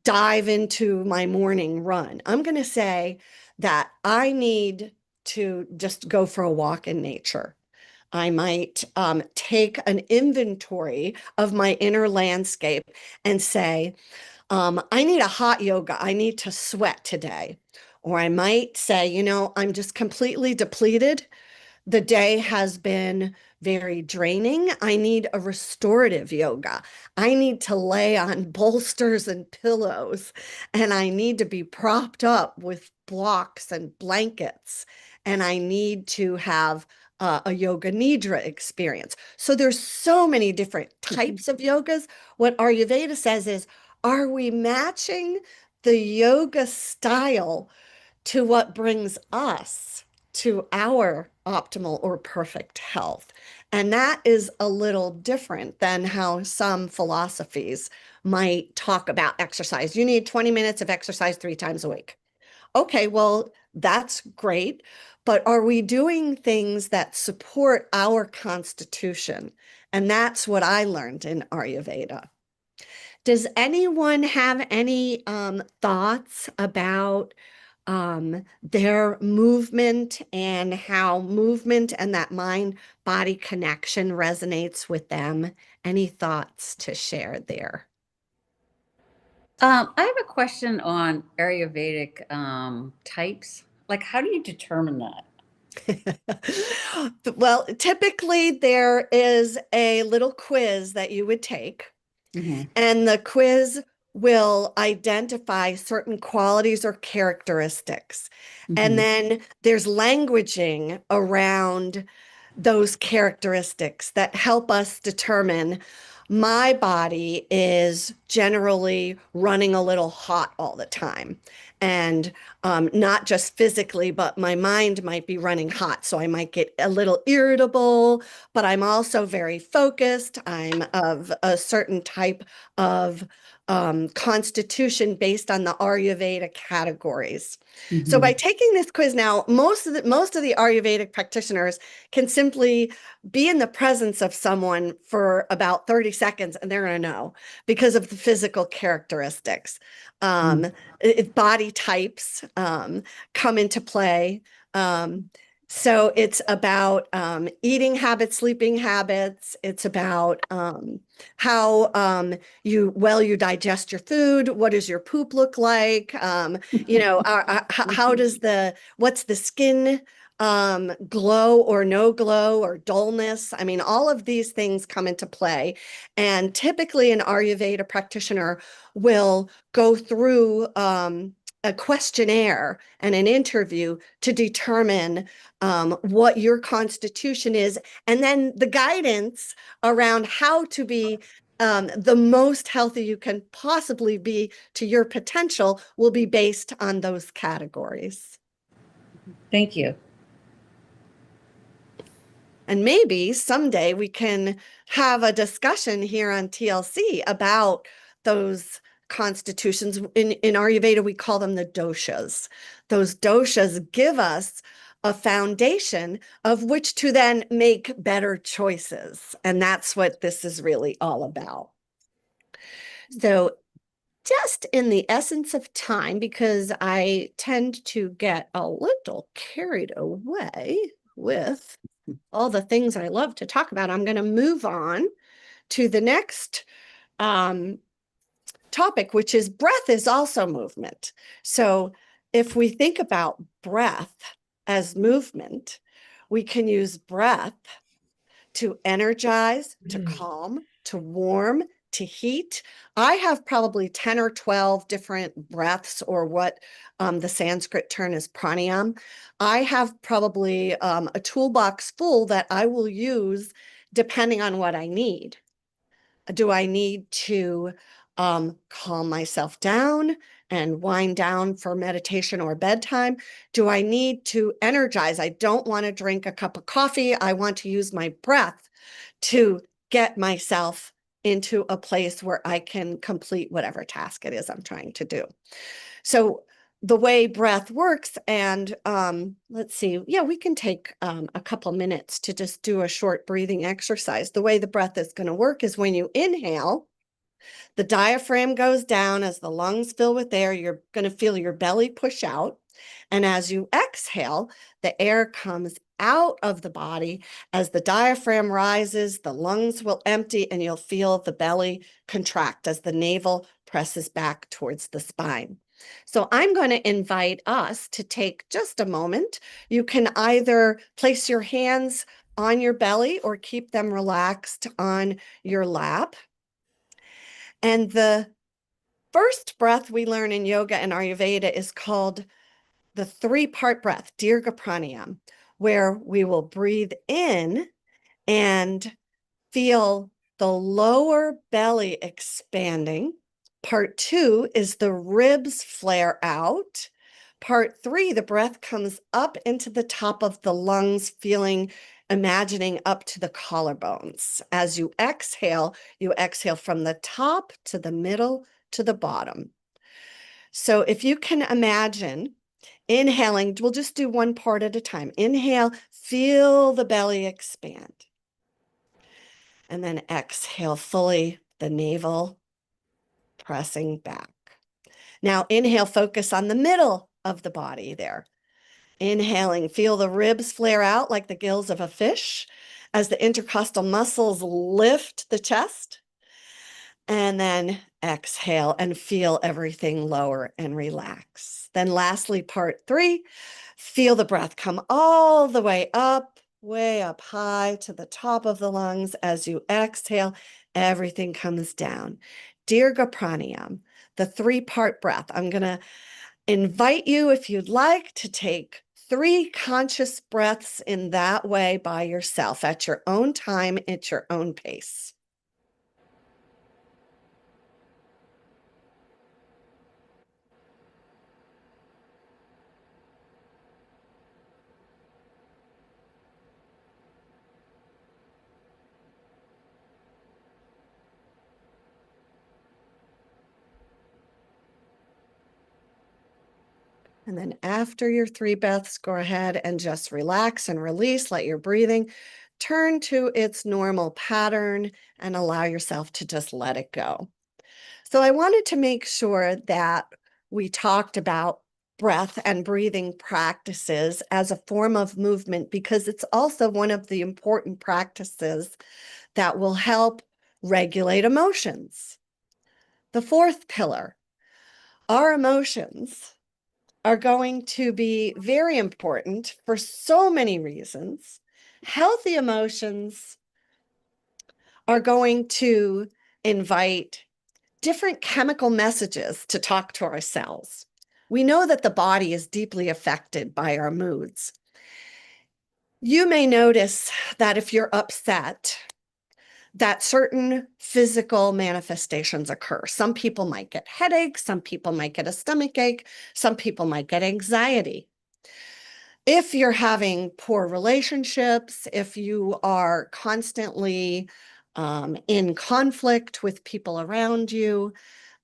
dive into my morning run. I'm going to say that I need to just go for a walk in nature. I might take an inventory of my inner landscape and say, I need a hot yoga. I need to sweat today. Or I might say, you know, I'm just completely depleted. The day has been very draining. I need a restorative yoga. I need to lay on bolsters and pillows, and I need to be propped up with blocks and blankets, and I need to have a yoga nidra experience. So there's so many different types of yogas. What Ayurveda says is, are we matching the yoga style to what brings us to our optimal or perfect health? And that is a little different than how some philosophies might talk about exercise. You need 20 minutes of exercise 3 times a week. Okay, well, that's great. But are we doing things that support our constitution? And that's what I learned in Ayurveda. Does anyone have any thoughts about their movement and how movement and that mind-body connection resonates with them? Any thoughts to share there? I have a question on Ayurvedic types. Like, how do you determine that? Well, typically there is a little quiz that you would take, and the quiz will identify certain qualities or characteristics. And then there's languaging around those characteristics that help us determine, my body is generally running a little hot all the time. And not just physically, but my mind might be running hot. So I might get a little irritable, but I'm also very focused. I'm of a certain type of constitution based on the Ayurveda categories. So by taking this quiz now, most of the Ayurvedic practitioners can simply be in the presence of someone for about 30 seconds and they're going to know because of the physical characteristics. Body types come into play. So it's about eating habits, sleeping habits. It's about how you digest your food. What does your poop look like? How does what's the skin glow or no glow or dullness? I mean, all of these things come into play. And typically an Ayurveda practitioner will go through a questionnaire and an interview to determine what your constitution is, and then the guidance around how to be the most healthy you can possibly be to your potential will be based on those categories. Thank you. And maybe someday we can have a discussion here on TLC about those constitutions. In Ayurveda, we call them the doshas. Those doshas give us a foundation of which to then make better choices. And that's what this is really all about. So just in the essence of time, because I tend to get a little carried away with all the things I love to talk about, I'm going to move on to the next topic, which is breath is also movement. So if we think about breath as movement, we can use breath to energize, to calm, to warm, to heat. I have probably 10 or 12 different breaths, or what the Sanskrit term is pranayam. I have probably a toolbox full that I will use depending on what I need. Do I need to calm myself down and wind down for meditation or bedtime? Do I need to energize? I don't want to drink a cup of coffee. I want to use my breath to get myself into a place where I can complete whatever task it is I'm trying to do. So the way breath works, and let's see, yeah, we can take a couple minutes to just do a short breathing exercise. The way the breath is going to work is when you inhale, the diaphragm goes down as the lungs fill with air. You're going to feel your belly push out. And as you exhale, the air comes out of the body. As the diaphragm rises, the lungs will empty and you'll feel the belly contract as the navel presses back towards the spine. So I'm going to invite us to take just a moment. You can either place your hands on your belly or keep them relaxed on your lap. And the first breath we learn in yoga and Ayurveda is called the 3-part breath, Dirga Pranayam, where we will breathe in and feel the lower belly expanding. Part 2 is the ribs flare out. Part 3, the breath comes up into the top of the lungs, imagining up to the collarbones. As you exhale from the top to the middle to the bottom. So if you can imagine inhaling, we'll just do one part at a time. Inhale, feel the belly expand. And then exhale fully, the navel pressing back. Now inhale, focus on the middle of the body there. Inhaling, feel the ribs flare out like the gills of a fish as the intercostal muscles lift the chest. And then exhale and feel everything lower and relax. Then lastly, part 3, feel the breath come all the way up high to the top of the lungs. As you exhale, everything comes down. Dirga Pranayam, the 3-part breath. I'm going to invite you, if you'd like, to take 3 conscious breaths in that way by yourself at your own time, at your own pace. And then after your 3 breaths, go ahead and just relax and release. Let your breathing turn to its normal pattern and allow yourself to just let it go. So I wanted to make sure that we talked about breath and breathing practices as a form of movement, because it's also one of the important practices that will help regulate emotions. The 4th pillar, our emotions are going to be very important for so many reasons. Healthy emotions are going to invite different chemical messages to talk to our cells. We know that the body is deeply affected by our moods. You may notice that if you're upset, that certain physical manifestations occur. Some people might get headaches, some people might get a stomach ache, some people might get anxiety. If you're having poor relationships, if you are constantly in conflict with people around you,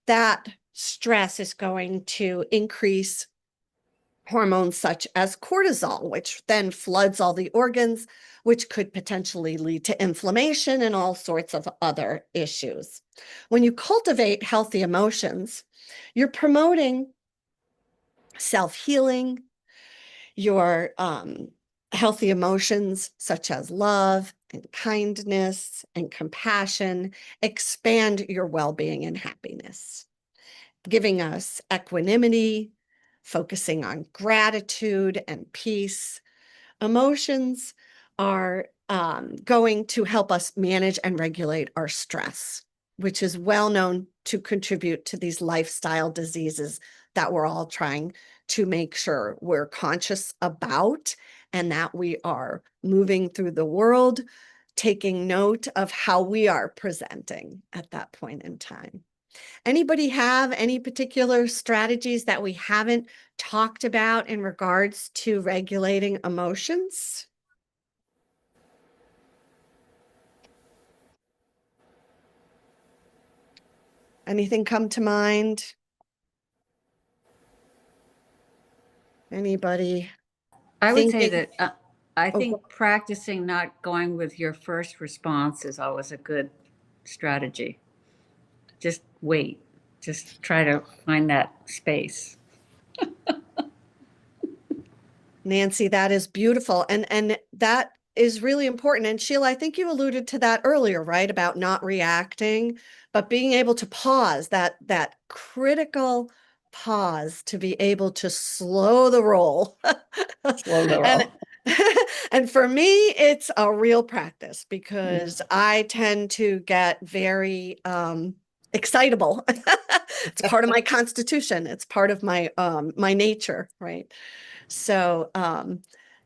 that stress is going to increase hormones such as cortisol, which then floods all the organs, which could potentially lead to inflammation and all sorts of other issues. When you cultivate healthy emotions, you're promoting self-healing, your healthy emotions such as love and kindness and compassion expand your well-being and happiness, giving us equanimity, focusing on gratitude and peace. Emotions are going to help us manage and regulate our stress, which is well known to contribute to these lifestyle diseases that we're all trying to make sure we're conscious about, and that we are moving through the world, taking note of how we are presenting at that point in time. Anybody have any particular strategies that we haven't talked about in regards to regulating emotions? Anything come to mind? Anybody I would say thinking? that I Oh, think practicing not going with your first response is always a good strategy. Just wait. Just try to find that space. Nancy, that is beautiful. And that is really important. And Sheila, I think you alluded to that earlier, right? About not reacting, but being able to pause, that critical pause to be able to slow the roll. Slow the And roll. and for me, it's a real practice because I tend to get very excitable. It's part of my constitution. It's part of my my nature, right? So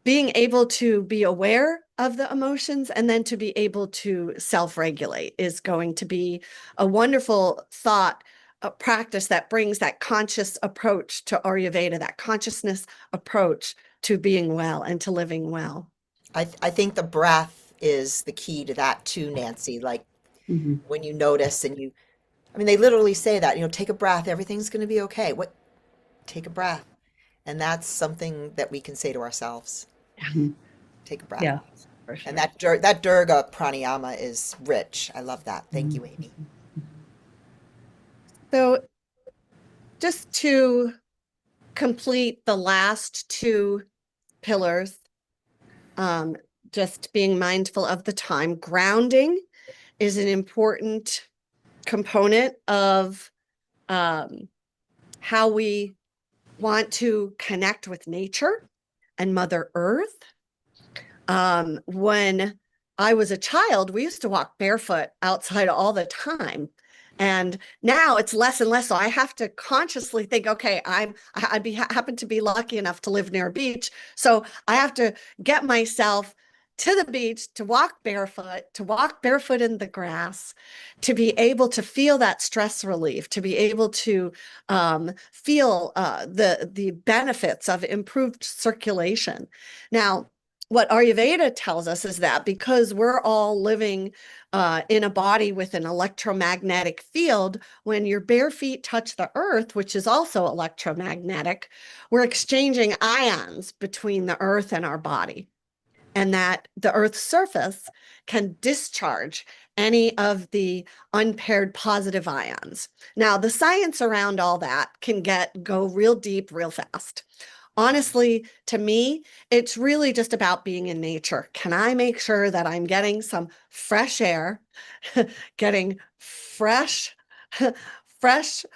being able to be aware of the emotions and then to be able to self-regulate is going to be a wonderful thought, a practice that brings that conscious approach to Ayurveda, that consciousness approach to being well and to living well. I think the breath is the key to that too, Nancy. Like Mhm. when you notice and you, I mean, they literally say that, take a breath, everything's going to be okay. What? Take a breath. And that's something that we can say to ourselves. Mhm. Take a breath. Yeah, for And sure. that Durga pranayama is rich. I love that. Thank you, Amy. So just to complete the last 2 pillars, just being mindful of the time, grounding is an important component of how we want to connect with nature and Mother Earth. When I was a child, we used to walk barefoot outside all the time. And now it's less and less. So I have to consciously think, okay, happen to be lucky enough to live near a beach. So I have to get myself to the beach to walk barefoot in the grass, to be able to feel that stress relief, to be able to feel the benefits of improved circulation. Now, what Ayurveda tells us is that because we're all living in a body with an electromagnetic field, when your bare feet touch the earth, which is also electromagnetic, we're exchanging ions between the earth and our body. And that the earth's surface can discharge any of the unpaired positive ions. Now, the science around all that can go real deep real fast. Honestly, to me, it's really just about being in nature. Can I make sure that I'm getting some fresh air, getting fresh, fresh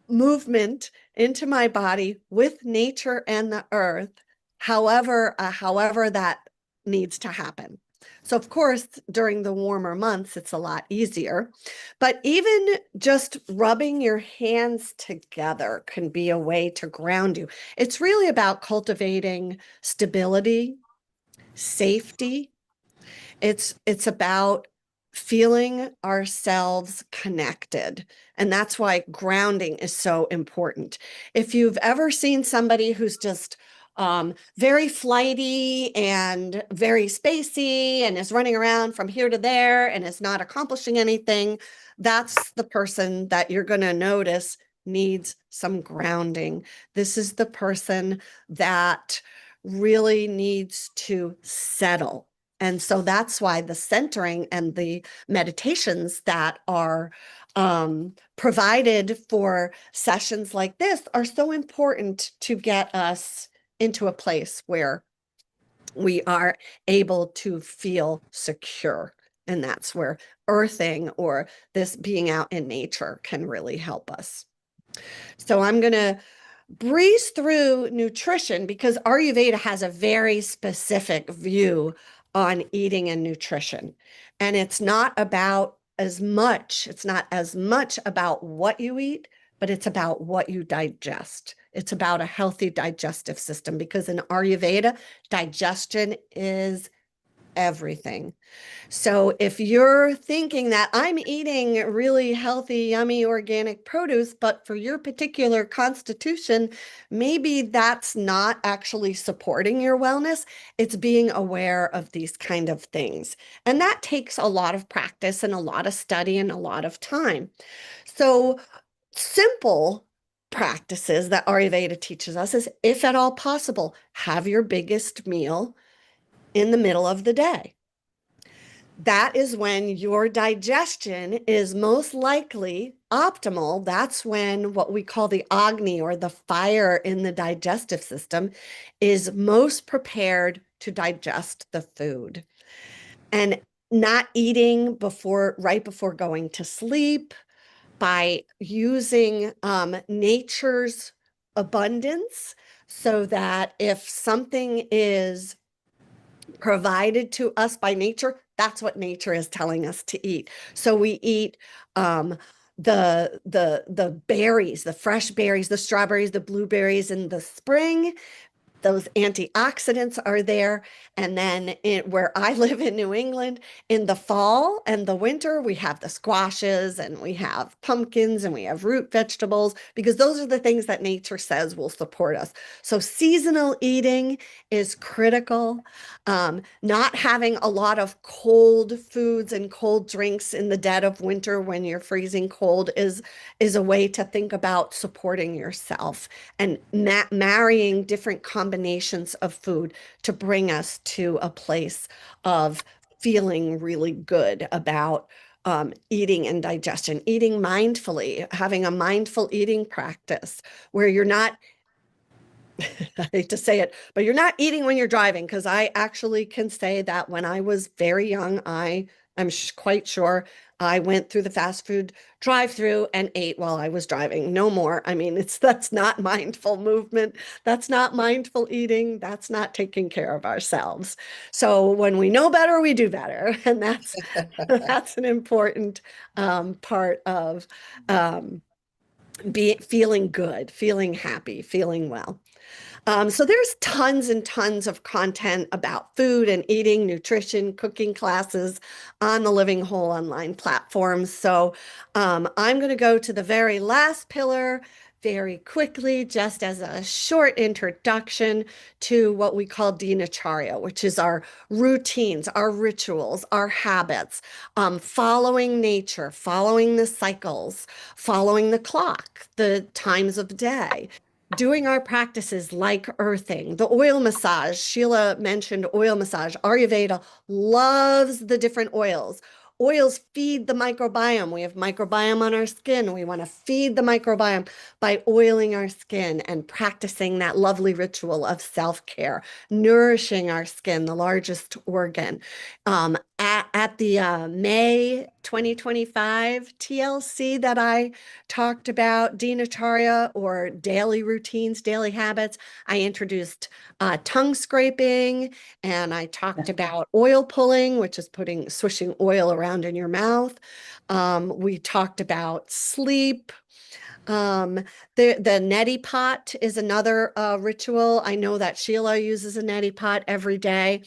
movement into my body with nature and the earth, however that needs to happen. So of course, during the warmer months, it's a lot easier, but even just rubbing your hands together can be a way to ground you. It's really about cultivating stability, safety. It's about feeling ourselves connected. And that's why grounding is so important. If you've ever seen somebody who's just very flighty and very spacey and is running around from here to there and is not accomplishing anything, that's the person that you're going to notice needs some grounding. This is the person that really needs to settle. And so that's why the centering and the meditations that are provided for sessions like this are so important to get us into a place where we are able to feel secure. And that's where earthing or this being out in nature can really help us. So I'm going to breeze through nutrition because Ayurveda has a very specific view on eating and nutrition. And it's not as much about what you eat, but it's about what you digest. It's about a healthy digestive system because in Ayurveda, digestion is everything. So if you're thinking that I'm eating really healthy, yummy, organic produce, but for your particular constitution, maybe that's not actually supporting your wellness, it's being aware of these kind of things. And that takes a lot of practice and a lot of study and a lot of time. So simple practices that Ayurveda teaches us is, if at all possible, have your biggest meal in the middle of the day. That is when your digestion is most likely optimal. That's when what we call the Agni, or the fire in the digestive system, is most prepared to digest the food. And not eating right before going to sleep, by using nature's abundance, so that if something is provided to us by nature, that's what nature is telling us to eat. So we eat the berries, the fresh berries, the strawberries, the blueberries in the spring. Those antioxidants are there. And then where I live in New England, in the fall and the winter, we have the squashes and we have pumpkins and we have root vegetables, because those are the things that nature says will support us. So seasonal eating is critical. Not having a lot of cold foods and cold drinks in the dead of winter when you're freezing cold is a way to think about supporting yourself, and marrying different combinations of food to bring us to a place of feeling really good about eating and digestion, eating mindfully, having a mindful eating practice where you're not, I hate to say it, but you're not eating when you're driving. Because I actually can say that when I was very young, I'm quite sure I went through the fast food drive-through and ate while I was driving. No more. I mean, that's not mindful movement. That's not mindful eating. That's not taking care of ourselves. So when we know better, we do better. And that's an important part of feeling good, feeling happy, feeling well. So there's tons and tons of content about food and eating, nutrition, cooking classes on the Living Whole online platforms. So I'm going to go to the very last pillar, very quickly, just as a short introduction to what we call dinacharya, which is our routines, our rituals, our habits, following nature, following the cycles, following the clock, the times of day, doing our practices like earthing, the oil massage. Sheila mentioned oil massage. Ayurveda loves the different oils. Oils feed the microbiome. We have microbiome on our skin. We want to feed the microbiome by oiling our skin and practicing that lovely ritual of self-care, nourishing our skin, the largest organ. At the May 2025 TLC that I talked about, dinacharya or daily routines, daily habits, I introduced tongue scraping, and I talked about oil pulling, which is swishing oil around in your mouth. We talked about sleep. The neti pot is another ritual. I know that Sheila uses a neti pot every day.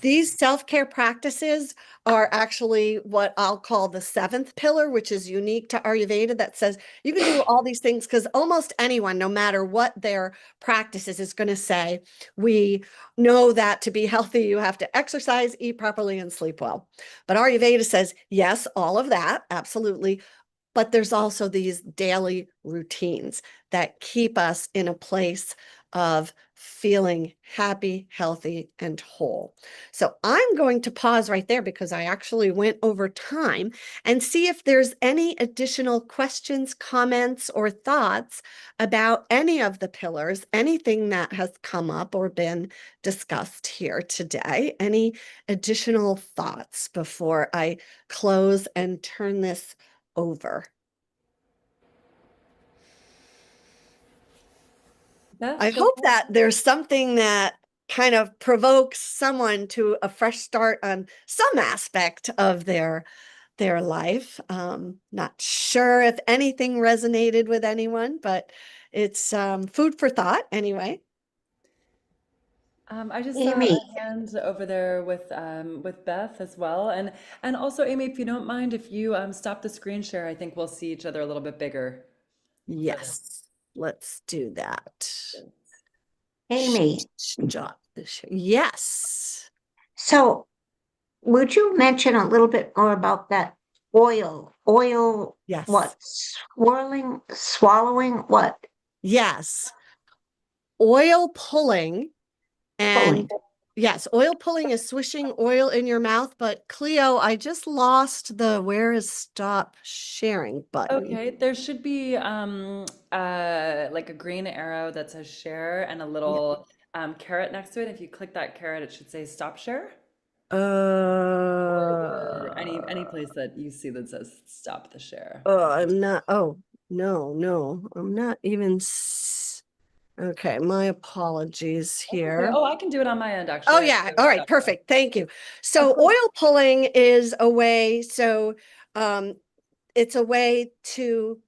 These self-care practices are actually what I'll call the seventh pillar, which is unique to Ayurveda, that says you can do all these things because almost anyone, no matter what their practice is going to say, we know that to be healthy, you have to exercise, eat properly, and sleep well. But Ayurveda says, yes, all of that, absolutely. But there's also these daily routines that keep us in a place of feeling happy, healthy, and whole. So I'm going to pause right there because I actually went over time and see if there's any additional questions, comments, or thoughts about any of the pillars, anything that has come up or been discussed here today. Any additional thoughts before I close and turn this over? Beth, I go hope ahead. that there's something that kind of provokes someone to a fresh start on some aspect of their life. Not sure if anything resonated with anyone, but it's food for thought anyway. I just saw Amy, a hand over there with Beth as well, and also Amy, if you don't mind, if you stop the screen share, I think we'll see each other a little bit bigger. Yes, let's do that. Amy, Stop the share. Yes. so would you mention a little bit more about that oil? Oil, Yes. what? Swirling, swallowing, what? Yes. Oil pulling. And Pulling. yes, oil pulling is swishing oil in your mouth. But Cleo, I just lost the where is stop sharing button. Okay, there should be like a green arrow that says share and a little carrot next to it. If you click that carrot, it should say stop share. Or any place that you see that says stop the share. I'm not. Oh, no, I'm not even. Okay, my apologies Okay. here. Oh, I can do it on my end Oh, actually. I yeah. can All right. stop share. Perfect. Thank you. Of So, course. oil pulling is a way. So, it's a way to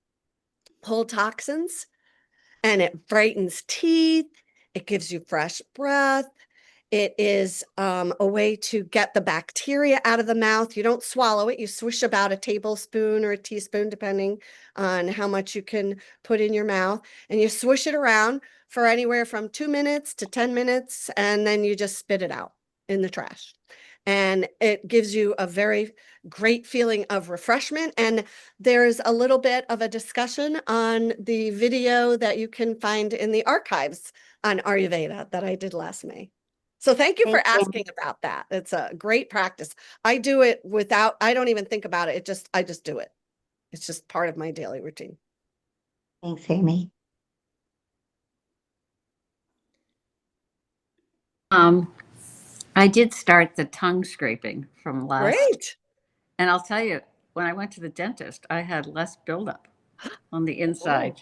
pull toxins, and it brightens teeth. It gives you fresh breath. It is a way to get the bacteria out of the mouth. You don't swallow it. You swish about a tablespoon or a teaspoon, depending on how much you can put in your mouth. And you swish it around for anywhere from 2 minutes to 10 minutes. And then you just spit it out in the trash. And it gives you a very great feeling of refreshment. And there's a little bit of a discussion on the video that you can find in the archives on Ayurveda that I did last May. So thank you for Thank you. asking about that. It's a great practice. I do it I don't even think about it. I just do it. It's just part of my daily routine. Thanks, Amy. I did start the tongue scraping from Great. and I'll tell you, when I went to the dentist, I had less buildup on the inside.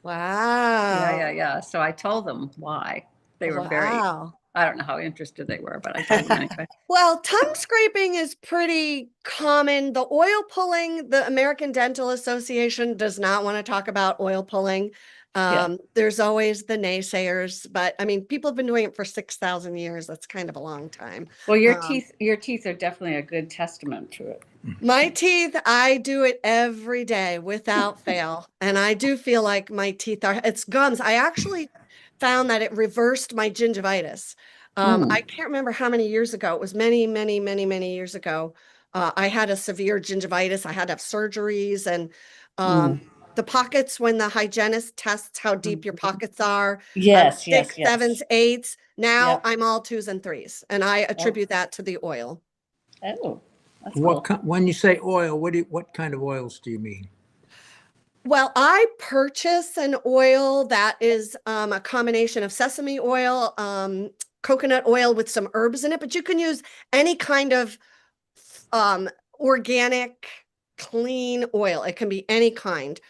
Wow. Yeah. So I told them why. They were Wow. I don't know how interested they were, but I told them anyway. Well, tongue scraping is pretty common. The oil pulling, the American Dental Association does not want to talk about oil pulling. Yeah. There's always the naysayers, but I mean, people have been doing it for 6,000 years. That's kind of a long time. Well, Um, your teeth are definitely a good testament to it. My teeth, I do it every day without fail. And I do feel like my teeth are, it's gums. I actually found that it reversed my gingivitis. I can't remember how many years ago. It was many, many, many, many years ago. I had a severe gingivitis. I had to have surgeries and Mm. the pockets, when the hygienist tests how deep your pockets are, I was Yes, yes, six, yes. sevens, eights. Now Yep. I'm all twos and threes. And I Oh, attribute that to the oil. oh, that's What, cool. when you say oil, what kind of oils do you mean? Well, I purchase an oil that is a combination of sesame oil, coconut oil with some herbs in it, but you can use any kind of organic, clean oil. It can be any kind.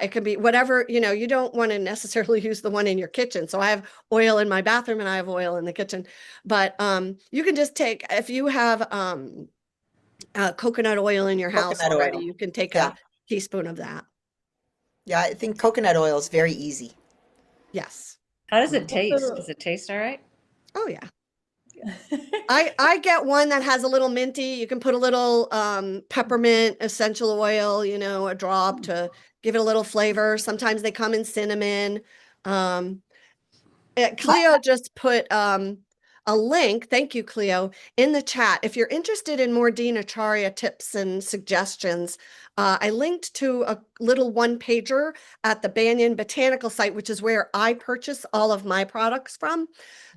It can be whatever, you don't want to necessarily use the one in your kitchen. So I have oil in my bathroom and I have oil in the kitchen. But you can just take, if you have coconut oil in your house Coconut already, oil. you can take Yeah. a teaspoon of that. Yeah, I think coconut oil is very easy. Yes. How does it taste? Also, Does it taste all right? Oh, yeah. I get one that has a little minty. You can put a little peppermint essential oil, a drop to give it a little flavor. Sometimes they come in cinnamon. Um, Cleo just put a link, thank you, Cleo, in the chat. If you're interested in more Dean Acharya tips and suggestions, I linked to a little one-pager at the Banyan Botanical site, which is where I purchase all of my products from.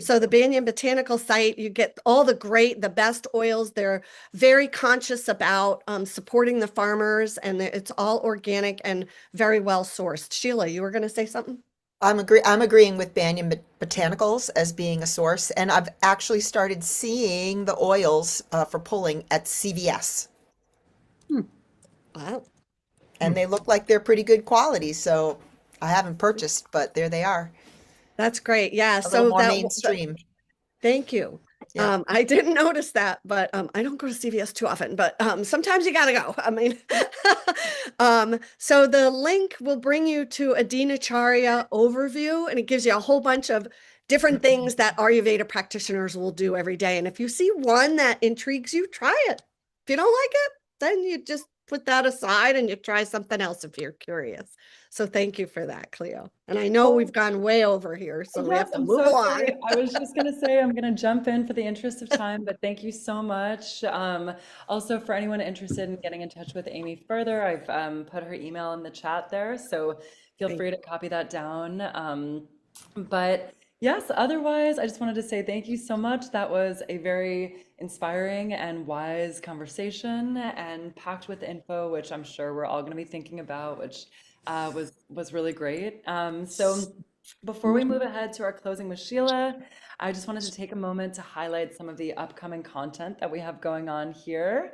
So the Banyan Botanical site, you get all the best oils. They're very conscious about supporting the farmers, and it's all organic and very well sourced. Sheila, you were going to say something? I'm agreeing with Banyan Botanicals as being a source, and I've actually started seeing the oils for pulling at CVS, Wow. and they look like they're pretty good quality. So I haven't purchased, but there they are, That's great. Yeah. a little So more mainstream. thank you. Yeah. I didn't notice that, but I don't go to CVS too often, but sometimes you gotta go. I mean, so the link will bring you to a Dinacharya overview, and it gives you a whole bunch of different things that Ayurveda practitioners will do every day. And if you see one that intrigues you, try it. If you don't like it, then you just put that aside and you try something else if you're curious. So thank you for that, Cleo. And I know we've gone way over here, so we yes, have to I'm move so along. sorry. I was just gonna say I'm gonna jump in for the interest of time, but thank you so much. Also, for anyone interested in getting in touch with Amy further, I've put her email in the chat there, so feel Thank free to copy that down. But yes, otherwise, I just wanted to say thank you so much. That was a very inspiring and wise conversation and packed with info, which I'm sure we're all going to be thinking about, which was really great. So before we move ahead to our closing with Sheila, I just wanted to take a moment to highlight some of the upcoming content that we have going on here.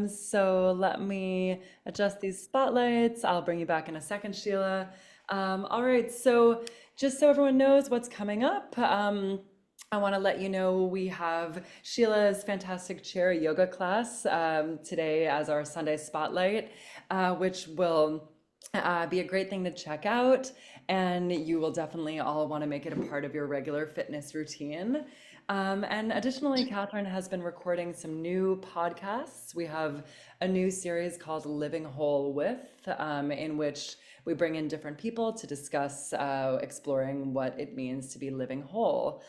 So let me adjust these spotlights. I'll bring you back in a second, Sheila. All right, so just so everyone knows what's coming up, I want to let you know we have Sheila's fantastic chair yoga class today as our Sunday spotlight, which will be a great thing to check out, and you will definitely all want to make it a part of your regular fitness routine. And additionally, Catherine has been recording some new podcasts. We have a new series called Living Whole With, in which we bring in different people to discuss exploring what it means to be living whole.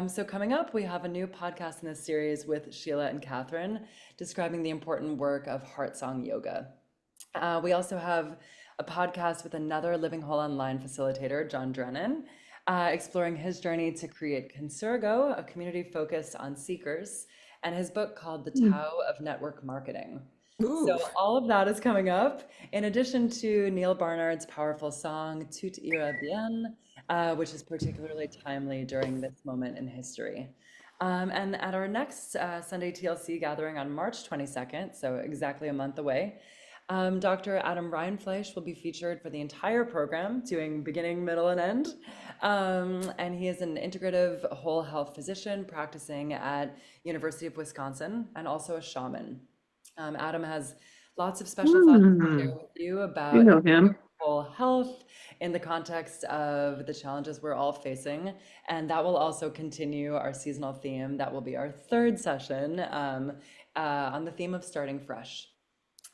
So coming up, we have a new podcast in this series with Sheila and Catherine describing the important work of Heart Song Yoga. We also have a podcast with another Living Whole Online facilitator, John Drennan, exploring his journey to create Consurgo, a community focused on seekers, and his book called The Tao of Network Marketing. Ooh. So all of that is coming up, in addition to Neil Barnard's powerful song, Tout ira bien, which is particularly timely during this moment in history. And at our next Sunday TLC gathering on March 22nd, so exactly a month away, Dr. Adam Reinfleisch will be featured for the entire program, doing beginning, middle, and end. And he is an integrative whole health physician practicing at University of Wisconsin and also a shaman. Adam has lots of special thoughts to share with you You about know him. whole health in the context of the challenges we're all facing. And that will also continue our seasonal theme. That will be our third session on the theme of starting fresh.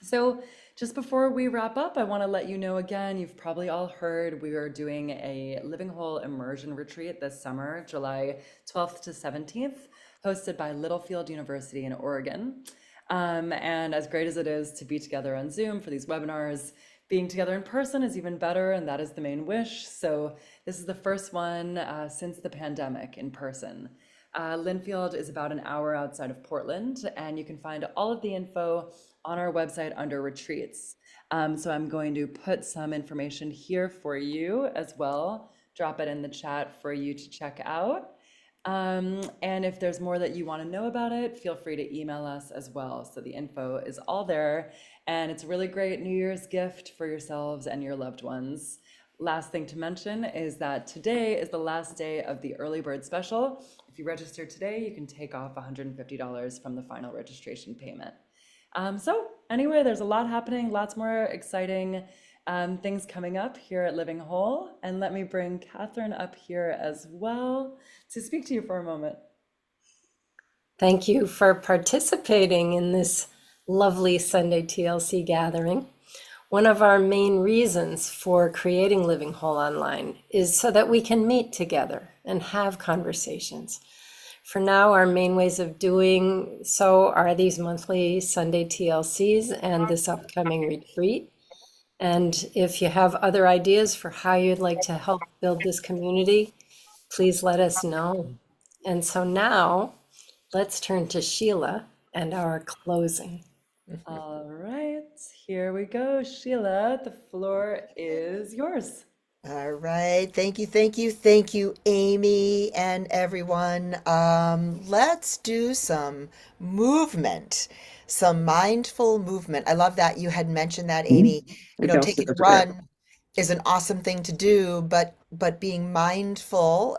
So, just before we wrap up, I want to let you know again, you've probably all heard we are doing a Living Whole immersion retreat this summer, July 12th to 17th, hosted by Littlefield University in Oregon. And as great as it is to be together on Zoom for these webinars, being together in person is even better, and that is the main wish. So, this is the first one since the pandemic in person. Linfield is about an hour outside of Portland, and you can find all of the info on our website under retreats. So I'm going to put some information here for you as well, drop it in the chat for you to check out. And if there's more that you want to know about it, feel free to email us as well. So the info is all there, and it's a really great New Year's gift for yourselves and your loved ones. Last thing to mention is that today is the last day of the early bird special. If you register today, you can take off $150 from the final registration payment. So anyway, there's a lot happening, lots more exciting things coming up here at Living Whole. And let me bring Catherine up here as well to speak to you for a moment. Thank you for participating in this lovely Sunday TLC gathering. One of our main reasons for creating Living Whole Online is so that we can meet together and have conversations. For now, our main ways of doing so are these monthly Sunday TLCs and this upcoming retreat. And if you have other ideas for how you'd like to help build this community, please let us know. And so now, let's turn to Sheila and our closing. All right, here we go. Sheila, the floor is yours. All right. Thank you, thank you, thank you, Amy and everyone. Let's do some movement, some mindful movement. I love that you had mentioned that, Amy. You know, taking a run is an awesome thing to do, but being mindful,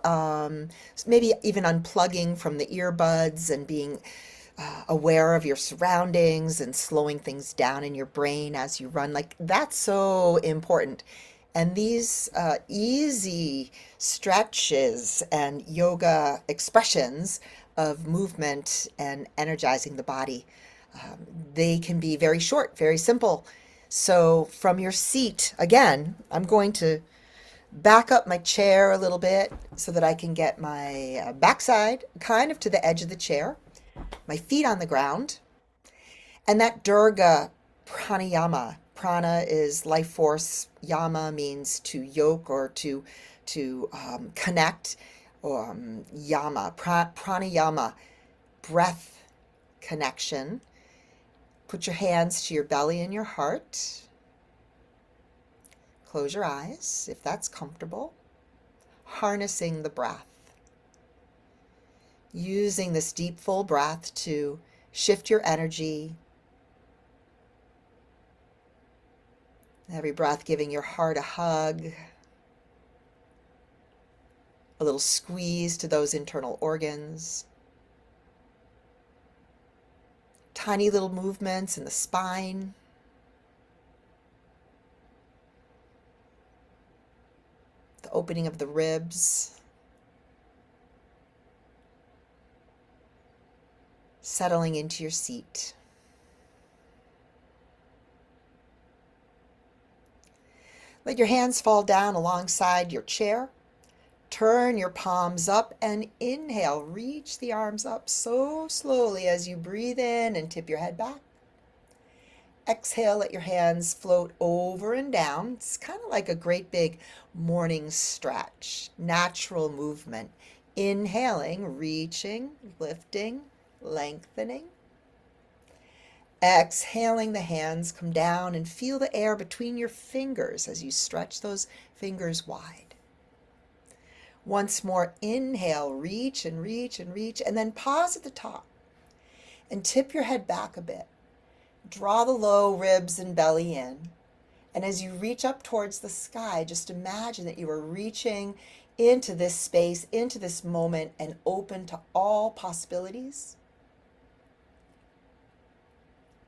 maybe even unplugging from the earbuds and being aware of your surroundings and slowing things down in your brain as you run, like that's so important. And these easy stretches and yoga expressions of movement and energizing the body, they can be very short, very simple. So from your seat, again, I'm going to back up my chair a little bit so that I can get my backside kind of to the edge of the chair, my feet on the ground, and that Durga pranayama. Prana is life force. Yama means to yoke or to connect. Yama, pranayama, breath connection. Put your hands to your belly and your heart. Close your eyes if that's comfortable. Harnessing the breath. Using this deep, full breath to shift your energy. Every breath giving your heart a hug, a little squeeze to those internal organs. Tiny little movements in the spine. The opening of the ribs. Settling into your seat. Let your hands fall down alongside your chair. Turn your palms up and inhale. Reach the arms up so slowly as you breathe in and tip your head back. Exhale, let your hands float over and down. It's kind of like a great big morning stretch, natural movement. Inhaling, reaching, lifting, lengthening. Exhaling, the hands come down and feel the air between your fingers as you stretch those fingers wide. Once more, inhale, reach and reach and reach, and then pause at the top and tip your head back a bit. Draw the low ribs and belly in. And as you reach up towards the sky, just imagine that you are reaching into this space, into this moment, and open to all possibilities.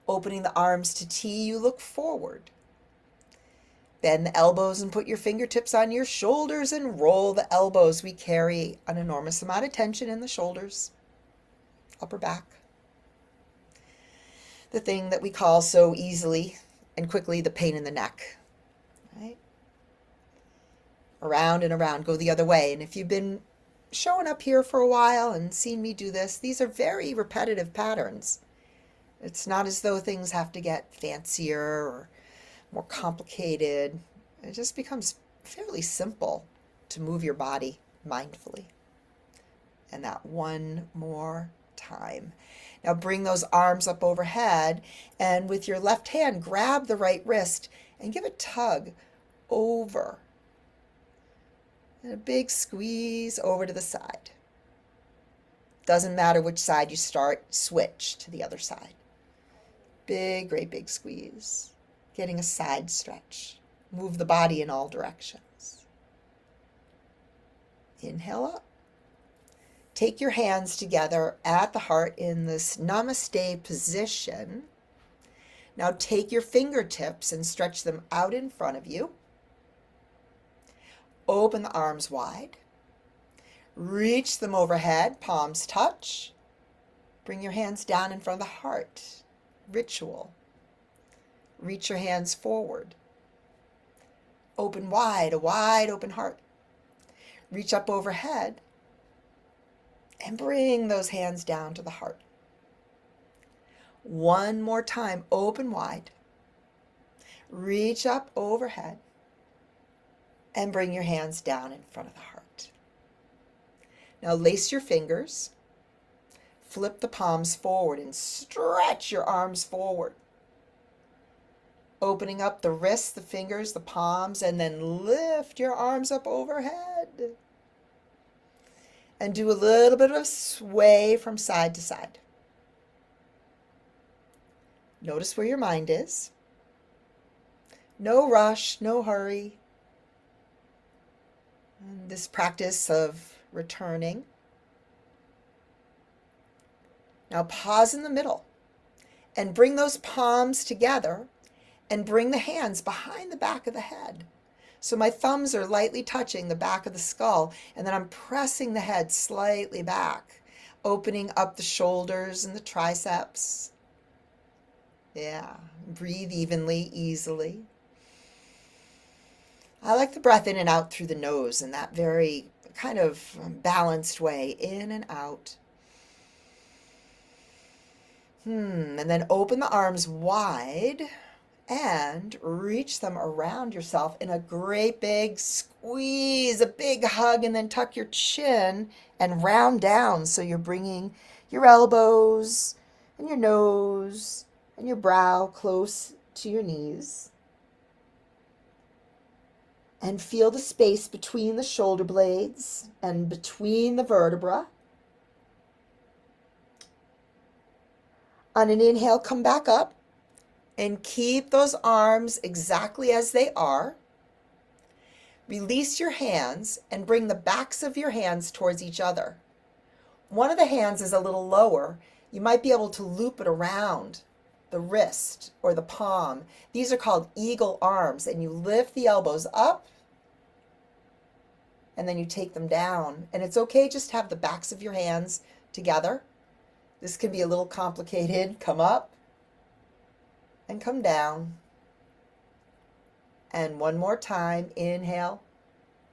Opening the arms to T, you look forward. Bend the elbows and put your fingertips on your shoulders and roll the elbows. We carry an enormous amount of tension in the shoulders, upper back. The thing that we call so easily and quickly the pain in the neck. Right? Around and around, go the other way. And if you've been showing up here for a while and seen me do this, these are very repetitive patterns. It's not as though things have to get fancier or more complicated. It just becomes fairly simple to move your body mindfully. And that one more time. Now bring those arms up overhead, and with your left hand, grab the right wrist and give a tug over. And a big squeeze over to the side. Doesn't matter which side you start, switch to the other side. Big, great big squeeze. Getting a side stretch. Move the body in all directions. Inhale up. Take your hands together at the heart in this namaste position. Now take your fingertips and stretch them out in front of you. Open the arms wide. Reach them overhead, palms touch. Bring your hands down in front of the heart. Ritual. Reach your hands forward. Open wide, a wide open heart. Reach up overhead and bring those hands down to the heart. One more time, open wide. Reach up overhead and bring your hands down in front of the heart. Now lace your fingers. Flip the palms forward and stretch your arms forward. Opening up the wrists, the fingers, the palms, and then lift your arms up overhead. And do a little bit of sway from side to side. Notice where your mind is. No rush, no hurry. And this practice of returning. Now pause in the middle and bring those palms together and bring the hands behind the back of the head. So my thumbs are lightly touching the back of the skull, and then I'm pressing the head slightly back, opening up the shoulders and the triceps. Yeah, breathe evenly, easily. I like the breath in and out through the nose in that very kind of balanced way, in and out. And then open the arms wide and reach them around yourself in a great big squeeze, a big hug, and then tuck your chin and round down. So you're bringing your elbows and your nose and your brow close to your knees. And feel the space between the shoulder blades and between the vertebra. On an inhale, come back up and keep those arms exactly as they are. Release your hands and bring the backs of your hands towards each other. One of the hands is a little lower. You might be able to loop it around the wrist or the palm. These are called eagle arms, and you lift the elbows up and then you take them down. And it's okay just to have the backs of your hands together. This can be a little complicated. Come up and come down. And one more time, inhale,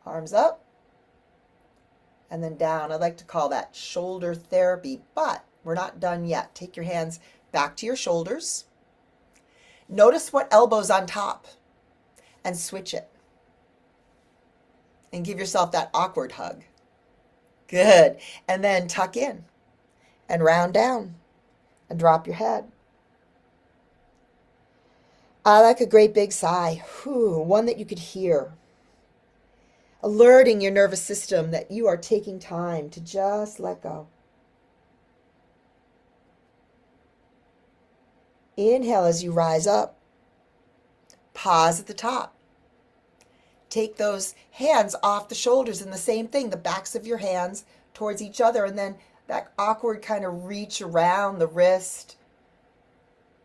arms up, and then down. I like to call that shoulder therapy, but we're not done yet. Take your hands back to your shoulders. Notice what elbow's on top and switch it. And give yourself that awkward hug. Good. And then tuck in and round down and drop your head. I like a great big sigh, one that you could hear, alerting your nervous system that you are taking time to just let go. Inhale as you rise up. Pause at the top. Take those hands off the shoulders, and the same thing, the backs of your hands towards each other, and then that awkward kind of reach around the wrist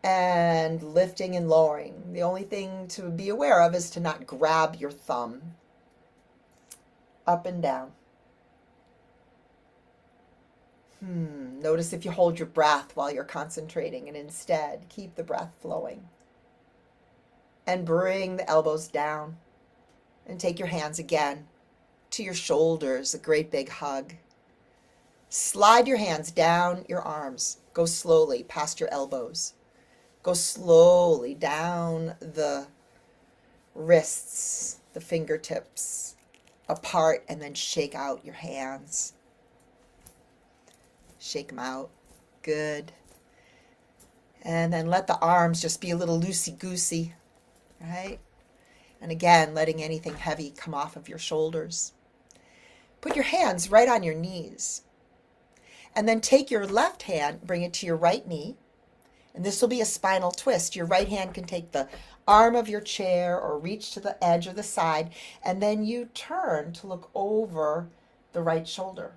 and lifting and lowering. The only thing to be aware of is to not grab your thumb. Up and down. Notice if you hold your breath while you're concentrating, and instead keep the breath flowing. And bring the elbows down and take your hands again to your shoulders, a great big hug. Slide your hands down your arms. Go slowly past your elbows. Go slowly down the wrists, the fingertips, apart, and then shake out your hands. Shake them out. Good. And then let the arms just be a little loosey-goosey, right? And again, letting anything heavy come off of your shoulders. Put your hands right on your knees. And then take your left hand, bring it to your right knee. And this will be a spinal twist. Your right hand can take the arm of your chair or reach to the edge or the side. And then you turn to look over the right shoulder.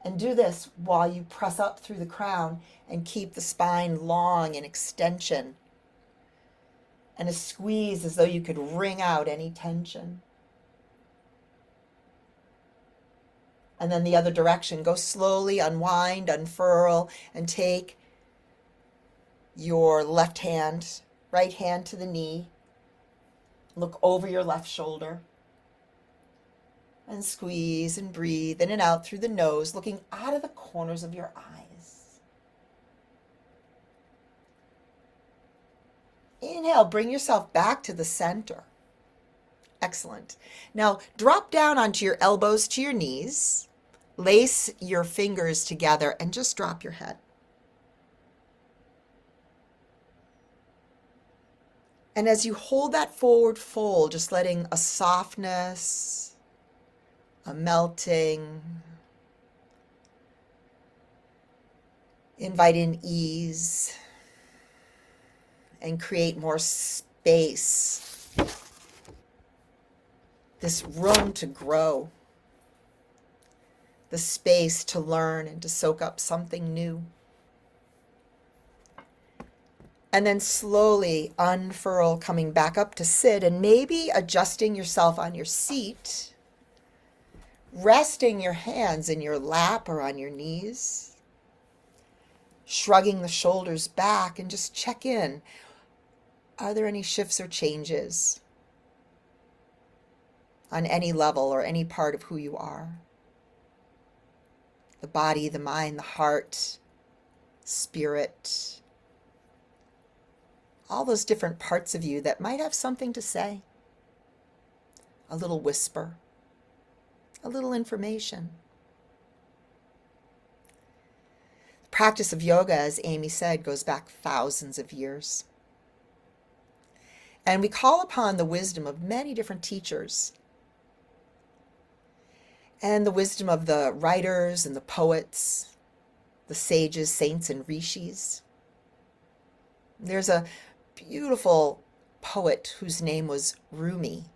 And do this while you press up through the crown and keep the spine long in extension. And a squeeze as though you could wring out any tension. And then the other direction. Go slowly, unwind, unfurl, and take your left hand, right hand to the knee. Look over your left shoulder. And squeeze and breathe in and out through the nose, looking out of the corners of your eyes. Inhale, bring yourself back to the center. Excellent. Now drop down onto your elbows to your knees. Lace your fingers together and just drop your head. And as you hold that forward fold, just letting a softness, a melting, invite in ease, and create more space, this room to grow, the space to learn and to soak up something new. And then slowly unfurl, coming back up to sit, and maybe adjusting yourself on your seat, resting your hands in your lap or on your knees, shrugging the shoulders back, and just check in. Are there any shifts or changes on any level or any part of who you are? The body, the mind, the heart, spirit, all those different parts of you that might have something to say. A little whisper, a little information. The practice of yoga, as Amy said, goes back thousands of years. And we call upon the wisdom of many different teachers and the wisdom of the writers and the poets, the sages, saints, and rishis. There's a beautiful poet whose name was Rumi.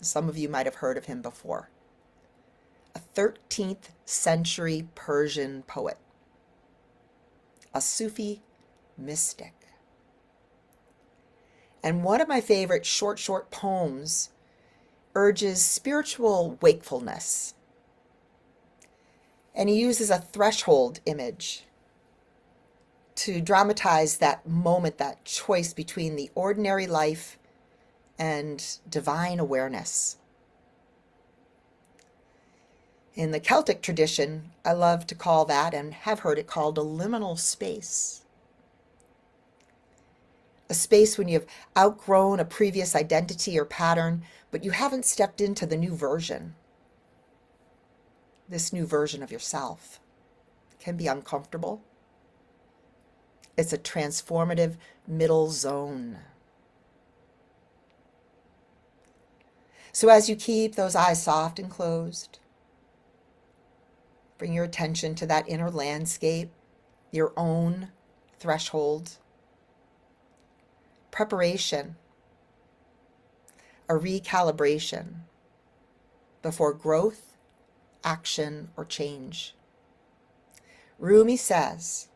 Some of you might have heard of him before. A 13th century Persian poet, a Sufi mystic. And one of my favorite short poems urges spiritual wakefulness. And he uses a threshold image to dramatize that moment, that choice between the ordinary life and divine awareness. In the Celtic tradition, I love to call that, and have heard it called, a liminal space. A space when you've outgrown a previous identity or pattern, but you haven't stepped into the new version. This new version of yourself can be uncomfortable. It's a transformative middle zone. So as you keep those eyes soft and closed, bring your attention to that inner landscape, your own threshold. Preparation, a recalibration before growth, action, or change. Rumi says,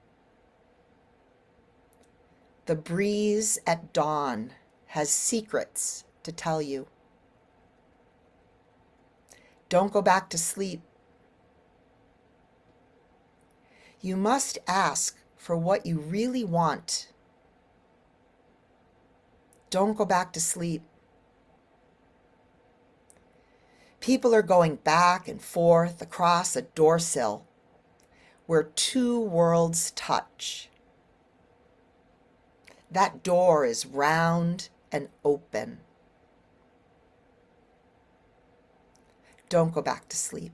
The breeze at dawn has secrets to tell you. Don't go back to sleep. You must ask for what you really want. Don't go back to sleep. People are going back and forth across a door sill where two worlds touch. That door is round and open. Don't go back to sleep.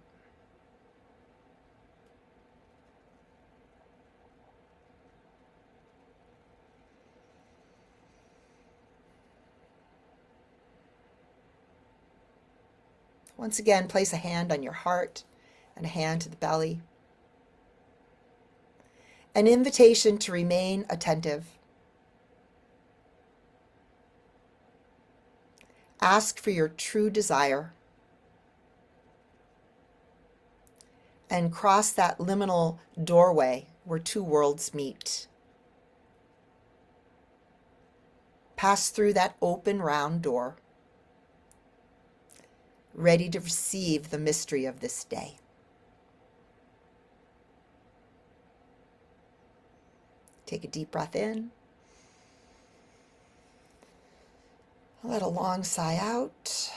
Once again, place a hand on your heart and a hand to the belly. An invitation to remain attentive. Ask for your true desire and cross that liminal doorway where two worlds meet. Pass through that open round door, ready to receive the mystery of this day. Take a deep breath in. Let a long sigh out.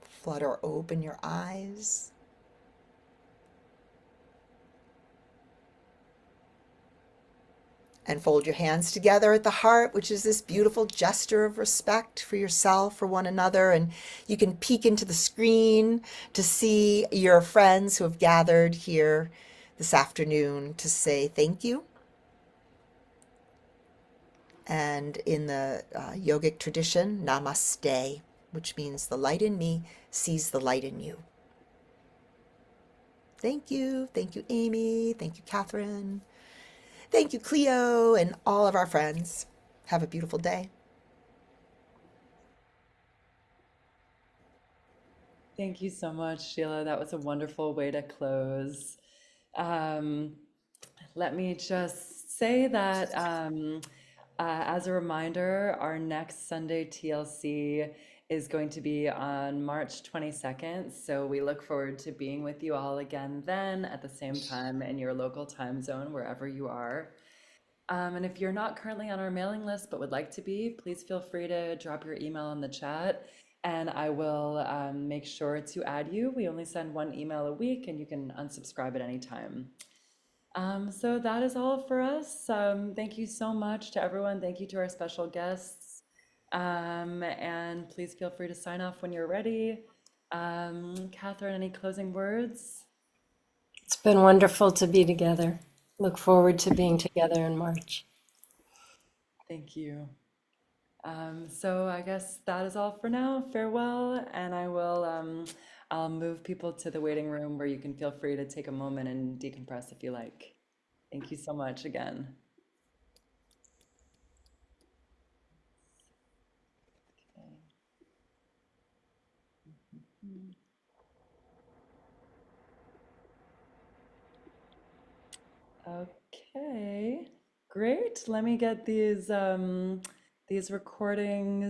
Flutter open your eyes. And fold your hands together at the heart, which is this beautiful gesture of respect for yourself, for one another. And you can peek into the screen to see your friends who have gathered here this afternoon to say thank you. And in the yogic tradition, namaste, which means the light in me sees the light in you. Thank you. Thank you, Amy. Thank you, Catherine. Thank you, Cleo, and all of our friends. Have a beautiful day. Thank you so much, Sheila. That was a wonderful way to close. Um, Let me just say that as a reminder, our next Sunday TLC is going to be on March 22nd. So we look forward to being with you all again then at the same time in your local time zone, wherever you are. And if you're not currently on our mailing list but would like to be, please feel free to drop your email in the chat and I will make sure to add you. We only send one email a week and you can unsubscribe at any time. So that is all for us. Thank you so much to everyone. Thank you to our special guests. And please feel free to sign off when you're ready. Catherine, any closing words? It's been wonderful to be together. Look forward to being together in March. Thank you. So I guess that is all for now. Farewell, and I'll move people to the waiting room where you can feel free to take a moment and decompress if you like. Thank you so much again. Okay, great. Let me get these recordings